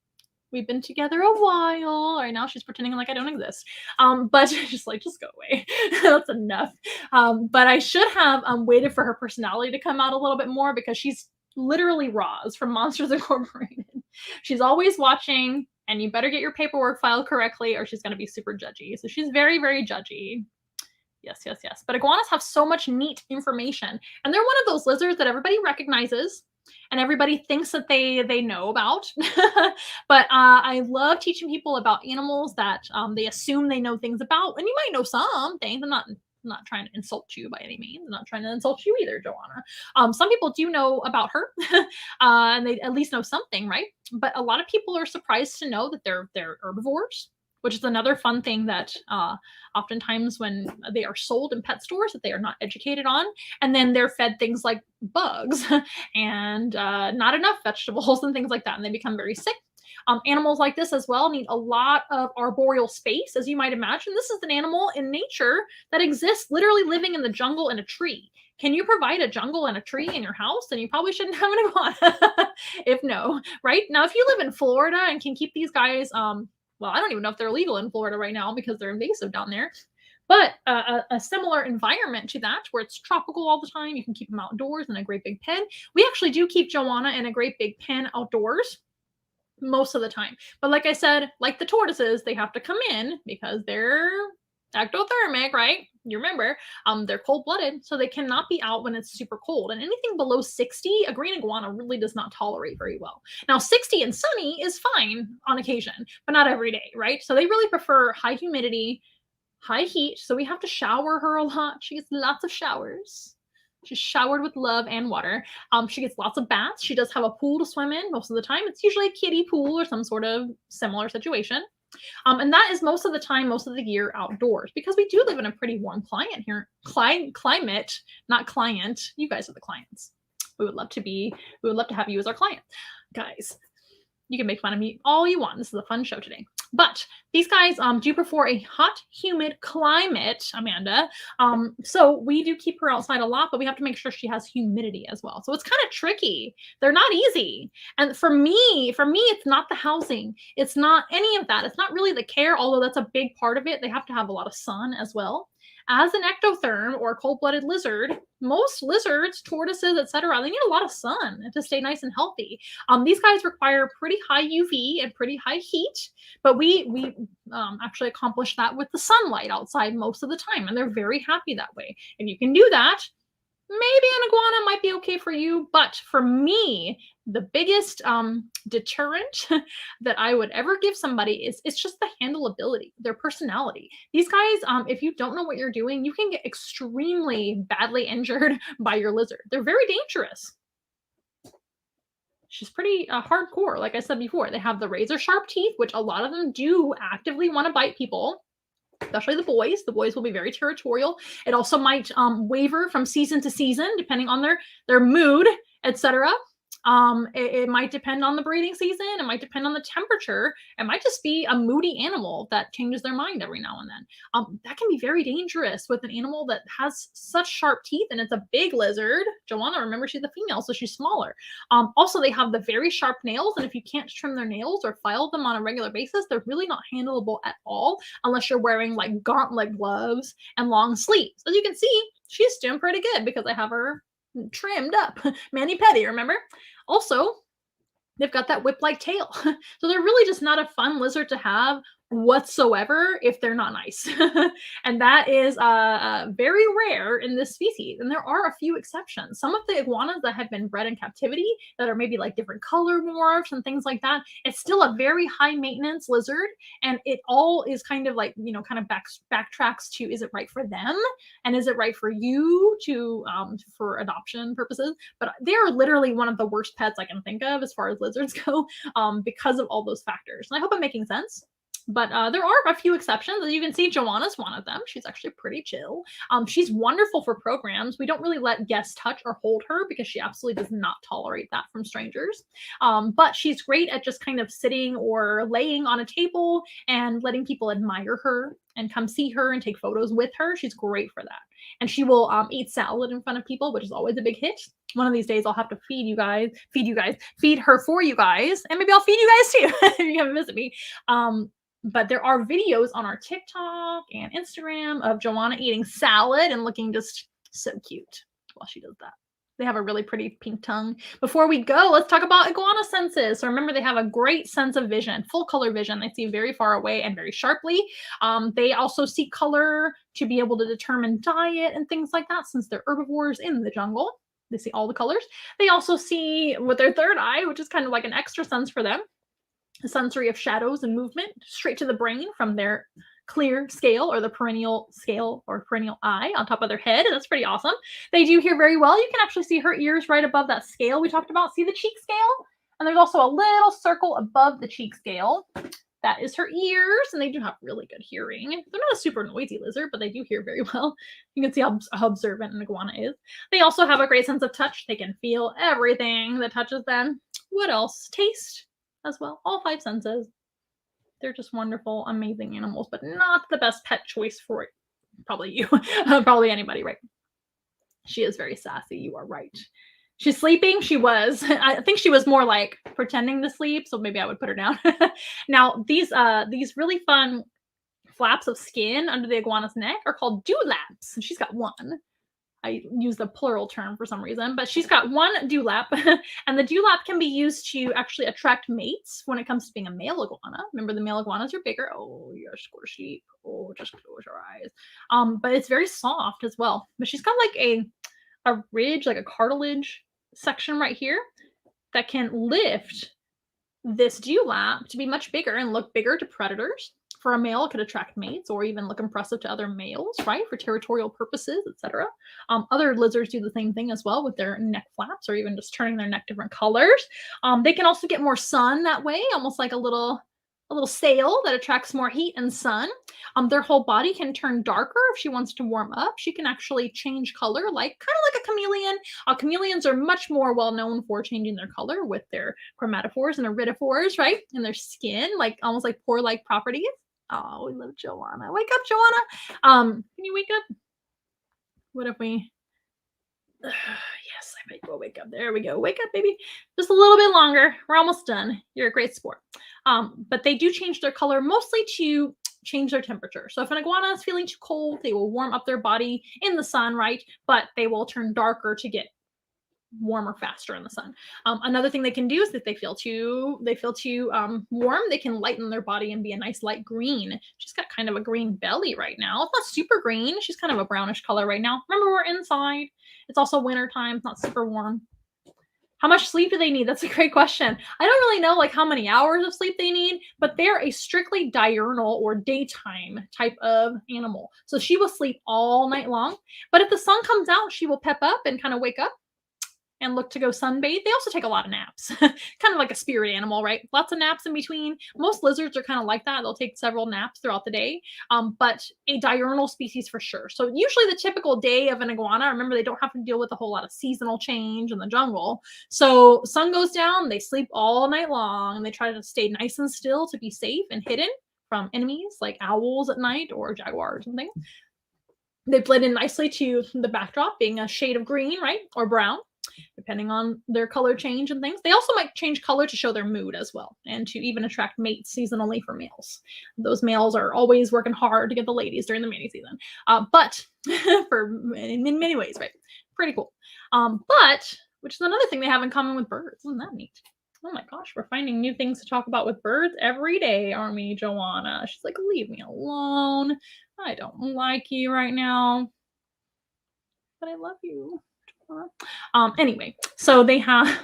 We've been together a while. Right now she's pretending like I don't exist. But just like, just go away. That's enough. But I should have waited for her personality to come out a little bit more because she's literally Roz from Monsters Incorporated. She's always watching, and you better get your paperwork filed correctly or she's going to be super judgy. So she's very, very judgy. Yes, yes, yes. But iguanas have so much neat information. And they're one of those lizards that everybody recognizes and everybody thinks that they know about. But I love teaching people about animals that they assume they know things about. And you might know some things. I'm not trying to insult you by any means. I'm not trying to insult you either, Joanna. Some people do know about her, and they at least know something, right? But a lot of people are surprised to know that they're herbivores, which is another fun thing that oftentimes when they are sold in pet stores that they are not educated on, and then they're fed things like bugs and not enough vegetables and things like that, and they become very sick. Animals like this as well need a lot of arboreal space, as you might imagine. This is an animal in nature that exists literally living in the jungle in a tree. Can you provide a jungle and a tree in your house? Then you probably shouldn't have an iguana. If no, right? Now, if you live in Florida and can keep these guys, well, I don't even know if they're legal in Florida right now because they're invasive down there. But a similar environment to that, where it's tropical all the time, you can keep them outdoors in a great big pen. We actually do keep Joanna in a great big pen outdoors most of the time. But like I said, like the tortoises, they have to come in because they're ectothermic, right? You remember, they're cold-blooded, so they cannot be out when it's super cold. And anything below 60, a green iguana really does not tolerate very well. Now, 60 and sunny is fine on occasion, but not every day, right? So they really prefer high humidity, high heat. So we have to shower her a lot. She gets lots of showers. She's showered with love and water. She gets lots of baths. She does have a pool to swim in most of the time. It's usually a kiddie pool or some sort of similar situation. And that is most of the time, most of the year outdoors, because we do live in a pretty warm climate here. Climate, not client. You guys are the clients. We would love to have you as our client. Guys, you can make fun of me all you want. This is a fun show today. But these guys do prefer a hot, humid climate, Amanda. So we do keep her outside a lot, but we have to make sure she has humidity as well. So it's kind of tricky. They're not easy. And for me, it's not the housing. It's not any of that. It's not really the care, although that's a big part of it. They have to have a lot of sun as well. As an ectotherm or cold-blooded lizard, most lizards, tortoises, etc., they need a lot of sun to stay nice and healthy. These guys require pretty high UV and pretty high heat, but we actually accomplish that with the sunlight outside most of the time, and they're very happy that way. If you can do that, maybe an iguana might be okay for you, but for me, the biggest deterrent that I would ever give somebody is it's just the handleability, their personality. These guys, if you don't know what you're doing, you can get extremely badly injured by your lizard. They're very dangerous. She's pretty hardcore, like I said before. They have the razor sharp teeth, which a lot of them do actively want to bite people. Especially the boys. The boys will be very territorial. It also might waver from season to season, depending on their mood, etc. It might depend on the breeding season. It might depend on the temperature. It might just be a moody animal that changes their mind every now and then. That can be very dangerous with an animal that has such sharp teeth, and it's a big lizard. Joanna, remember, she's a female, so she's smaller. Also, they have the very sharp nails, and if you can't trim their nails or file them on a regular basis, they're really not handleable at all unless you're wearing like gauntlet gloves and long sleeves. As you can see, she's doing pretty good because I have her trimmed up. Mani-pedi, remember? Also, they've got that whip-like tail. So they're really just not a fun lizard to have whatsoever if they're not nice. And that is very rare in this species. And there are a few exceptions. Some of the iguanas that have been bred in captivity that are maybe like different color morphs and things like that, it's still a very high maintenance lizard. And it all is kind of like, kind of backtracks to, is it right for them? And is it right for you to, for adoption purposes? But they are literally one of the worst pets I can think of as far as lizards go, because of all those factors. And I hope I'm making sense. but there are a few exceptions. As you can see, Joanna's one of them. She's actually pretty chill. She's wonderful for programs. We don't really let guests touch or hold her because she absolutely does not tolerate that from strangers. But she's great at just kind of sitting or laying on a table and letting people admire her and come see her and take photos with her. She's great for that. And she will eat salad in front of people, which is always a big hit. One of these days I'll have to feed her for you guys, and maybe I'll feed you guys too if you come visit me. But there are videos on our TikTok and Instagram of Joanna eating salad and looking just so cute while she does that. They have a really pretty pink tongue. Before we go, let's talk about Iguana Senses. So remember, they have a great sense of vision, full color vision. They see very far away and very sharply. They also see color to be able to determine diet and things like that, since they're herbivores in the jungle. They see all the colors. They also see with their third eye, which is kind of like an extra sense for them, a sensory of shadows and movement straight to the brain from their clear scale or the perennial scale or perennial eye on top of their head. That's pretty awesome. They do hear very well. You can actually see her ears right above that scale we talked about. See the cheek scale? And there's also a little circle above the cheek scale. That is her ears, and they do have really good hearing. They're not a super noisy lizard, but they do hear very well. You can see how observant an iguana is. They also have a great sense of touch. They can feel everything that touches them. What else? Taste as well. All 5 senses. They're just wonderful, amazing animals, but not the best pet choice for probably you. Probably anybody, right? She is very sassy. You are right. She's sleeping. She was. I think she was more like pretending to sleep, so maybe I would put her down. Now, these really fun flaps of skin under the iguana's neck are called dewlaps. And she's got one. I use the plural term for some reason, but she's got one dewlap, and the dewlap can be used to actually attract mates when it comes to being a male iguana. Remember, the male iguanas are bigger. Oh, you're squishy. Oh, just close your eyes. But it's very soft as well. But she's got like a ridge, like a cartilage section right here that can lift this dewlap to be much bigger and look bigger to predators. For a male, it could attract mates or even look impressive to other males, right? For territorial purposes, etc. Other lizards do the same thing as well with their neck flaps or even just turning their neck different colors. They can also get more sun that way, almost like a little sail that attracts more heat and sun. Their whole body can turn darker if she wants to warm up. She can actually change color, kind of like a chameleon. Chameleons are much more well known for changing their color with their chromatophores and iridophores, right? In their skin, almost like pore-like properties. Oh, we love Joanna. Wake up, Joanna. Can you wake up? What if we... yes, I might go wake up. There we go. Wake up, baby. Just a little bit longer. We're almost done. You're a great sport. But they do change their color mostly to change their temperature. So if an iguana is feeling too cold, they will warm up their body in the sun, right? But they will turn darker to get warmer faster in the sun. Another thing they can do is if they feel too warm, they can lighten their body and be a nice light green. She's got kind of a green belly right now. It's not super green. She's kind of a brownish color right now. Remember, we're inside. It's also winter time. It's not super warm. How much sleep do they need? That's a great question. I don't really know how many hours of sleep they need, but they're a strictly diurnal or daytime type of animal. So she will sleep all night long, but if the sun comes out, she will pep up and kind of wake up and look to go sunbathe. They also take a lot of naps, kind of like a spirit animal, right? Lots of naps in between. Most lizards are kind of like that. They'll take several naps throughout the day, but a diurnal species for sure. So usually the typical day of an iguana, remember, they don't have to deal with a whole lot of seasonal change in the jungle. So sun goes down, they sleep all night long, and they try to stay nice and still to be safe and hidden from enemies like owls at night or jaguars and things. They blend in nicely to the backdrop, being a shade of green, right? Or brown, depending on their color change and things. They also might change color to show their mood as well, and to even attract mates seasonally for males. Those males are always working hard to get the ladies during the mating season. But in many ways, right? Pretty cool. But, which is another thing they have in common with birds. Isn't that neat? Oh my gosh, we're finding new things to talk about with birds every day, aren't we, Joanna? She's like, leave me alone. I don't like you right now, but I love you. Anyway, so they have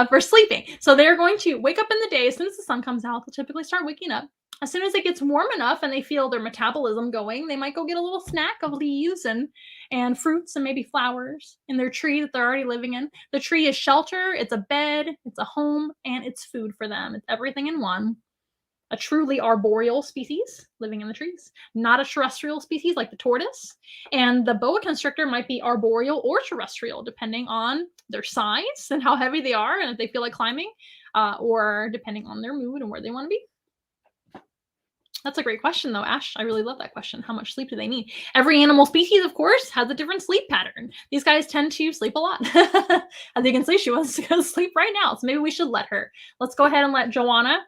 for sleeping. So they're going to wake up in the day. As soon as the sun comes out, they'll typically start waking up. As soon as it gets warm enough and they feel their metabolism going, they might go get a little snack of leaves and fruits and maybe flowers in their tree that they're already living in. The tree is shelter, it's a bed, it's a home, and it's food for them. It's everything in one. a truly arboreal species living in the trees, not a terrestrial species like the tortoise. And the boa constrictor might be arboreal or terrestrial, depending on their size and how heavy they are, and if they feel like climbing, or depending on their mood and where they want to be. That's a great question, though, Ash. I really love that question. How much sleep do they need? Every animal species, of course, has a different sleep pattern. These guys tend to sleep a lot. As you can see, she wants to go to sleep right now, so maybe we should let her. Let's go ahead and let Joanna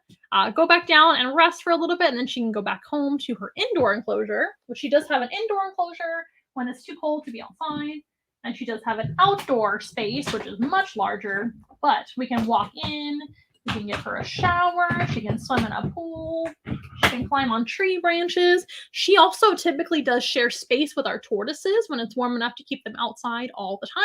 go back down and rest for a little bit, and then she can go back home to her indoor enclosure, which she does have an indoor enclosure when it's too cold to be outside. And she does have an outdoor space, which is much larger, but we can walk in. We can give her a shower. She can swim in a pool. She can climb on tree branches. She also typically does share space with our tortoises when it's warm enough to keep them outside all the time.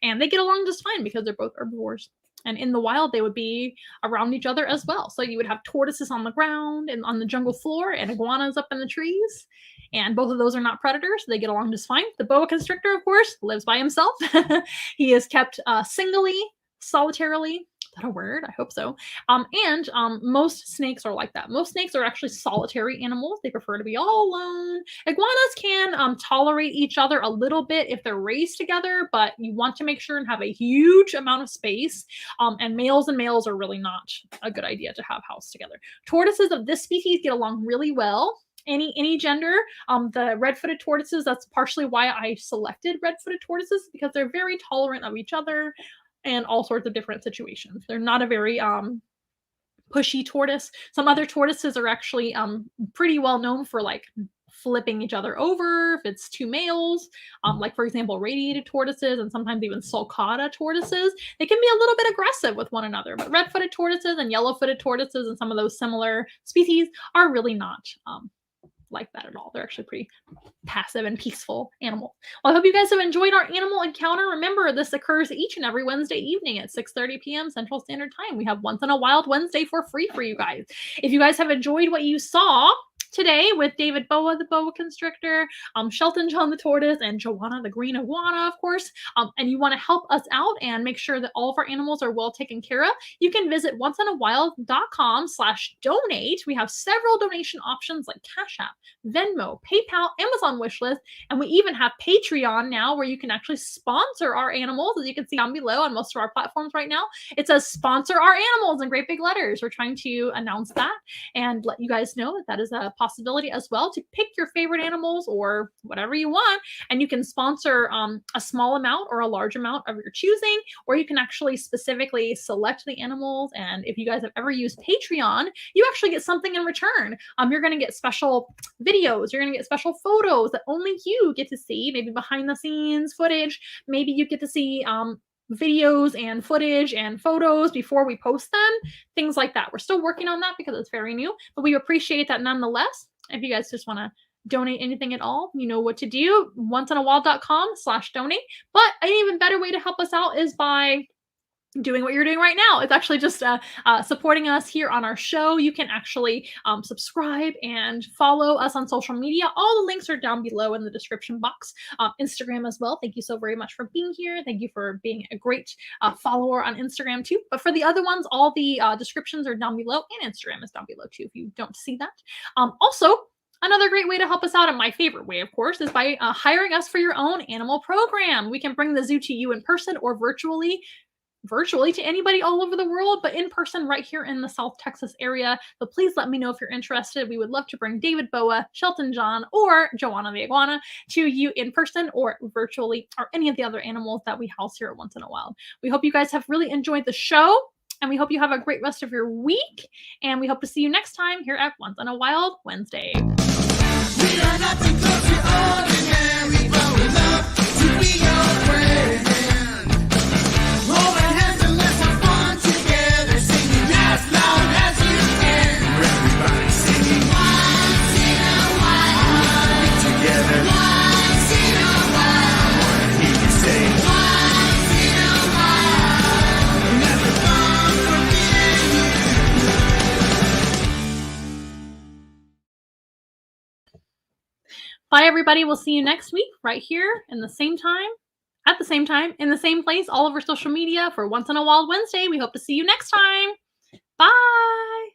And they get along just fine because they're both herbivores. And in the wild, they would be around each other as well. So you would have tortoises on the ground and on the jungle floor and iguanas up in the trees. And both of those are not predators. So they get along just fine. The boa constrictor, of course, lives by himself. He is kept singly, solitarily. Is that a word? I hope so. Most snakes are like that. Most snakes are actually solitary animals. They prefer to be all alone. Iguanas can tolerate each other a little bit if they're raised together, but you want to make sure and have a huge amount of space. And males are really not a good idea to have housed together. Tortoises of this species get along really well. Any gender. The red-footed tortoises, that's partially why I selected red-footed tortoises, because they're very tolerant of each other and all sorts of different situations. They're not a very pushy tortoise. Some other tortoises are actually pretty well known for like flipping each other over if it's two males, like for example radiated tortoises and sometimes even sulcata tortoises. They can be a little bit aggressive with one another, but red-footed tortoises and yellow-footed tortoises and some of those similar species are really not like that at all. They're actually pretty passive and peaceful animals. Well, I hope you guys have enjoyed our animal encounter. Remember, this occurs each and every Wednesday evening at 6:30 p.m. Central Standard Time. We have Once in a Wild Wednesday for free for you guys. If you guys have enjoyed what you saw today with David Boa, the boa constrictor, Shelton John the tortoise, and Joanna the green iguana, of course, and you want to help us out and make sure that all of our animals are well taken care of, you can visit onceinawild.com/donate. We have several donation options like Cash App, Venmo, PayPal, Amazon wishlist, and we even have Patreon now where you can actually sponsor our animals. As you can see down below on most of our platforms right now, it says sponsor our animals in great big letters. We're trying to announce that and let you guys know that that is a possibility as well, to pick your favorite animals or whatever you want, and you can sponsor a small amount or a large amount of your choosing, or you can actually specifically select the animals. And if you guys have ever used Patreon, you actually get something in return. You're going to get special videos, you're going to get special photos that only you get to see, maybe behind the scenes footage, maybe you get to see videos and footage and photos before we post them, things like that. We're still working on that because it's very new, but we appreciate that nonetheless. If you guys just want to donate anything at all, you know what to do, onceinawild.com/donate. But an even better way to help us out is by doing what you're doing right now. It's actually just supporting us here on our show. You can actually subscribe and follow us on social media. All the links are down below in the description box. Instagram as well. Thank you so very much for being here. Thank you for being a great follower on Instagram too. But for the other ones, all the descriptions are down below, and Instagram is down below too if you don't see that. Also, another great way to help us out, and my favorite way, of course, is by hiring us for your own animal program. We can bring the zoo to you in person or virtually to anybody all over the world, but in person right here in the South Texas area. So please let me know if you're interested. We would love to bring David Boa, Shelton John, or Joanna the Iguana to you in person or virtually, or any of the other animals that we house here at Once in a Wild. We hope you guys have really enjoyed the show, and we hope you have a great rest of your week, and we hope to see you next time here at Once in a Wild Wednesday. We are nothing close to ordinary, but we love to be your friend. Hold our hands and let's have fun together, singing as loud as you can. Everybody singing once in a while. Be together once in a while. I wanna hear you say once in a while. Never fun for me and you. Bye, everybody. We'll see you next week right here in the same time, at the same time, in the same place, all over social media for Once in a Wild Wednesday. We hope to see you next time. Bye.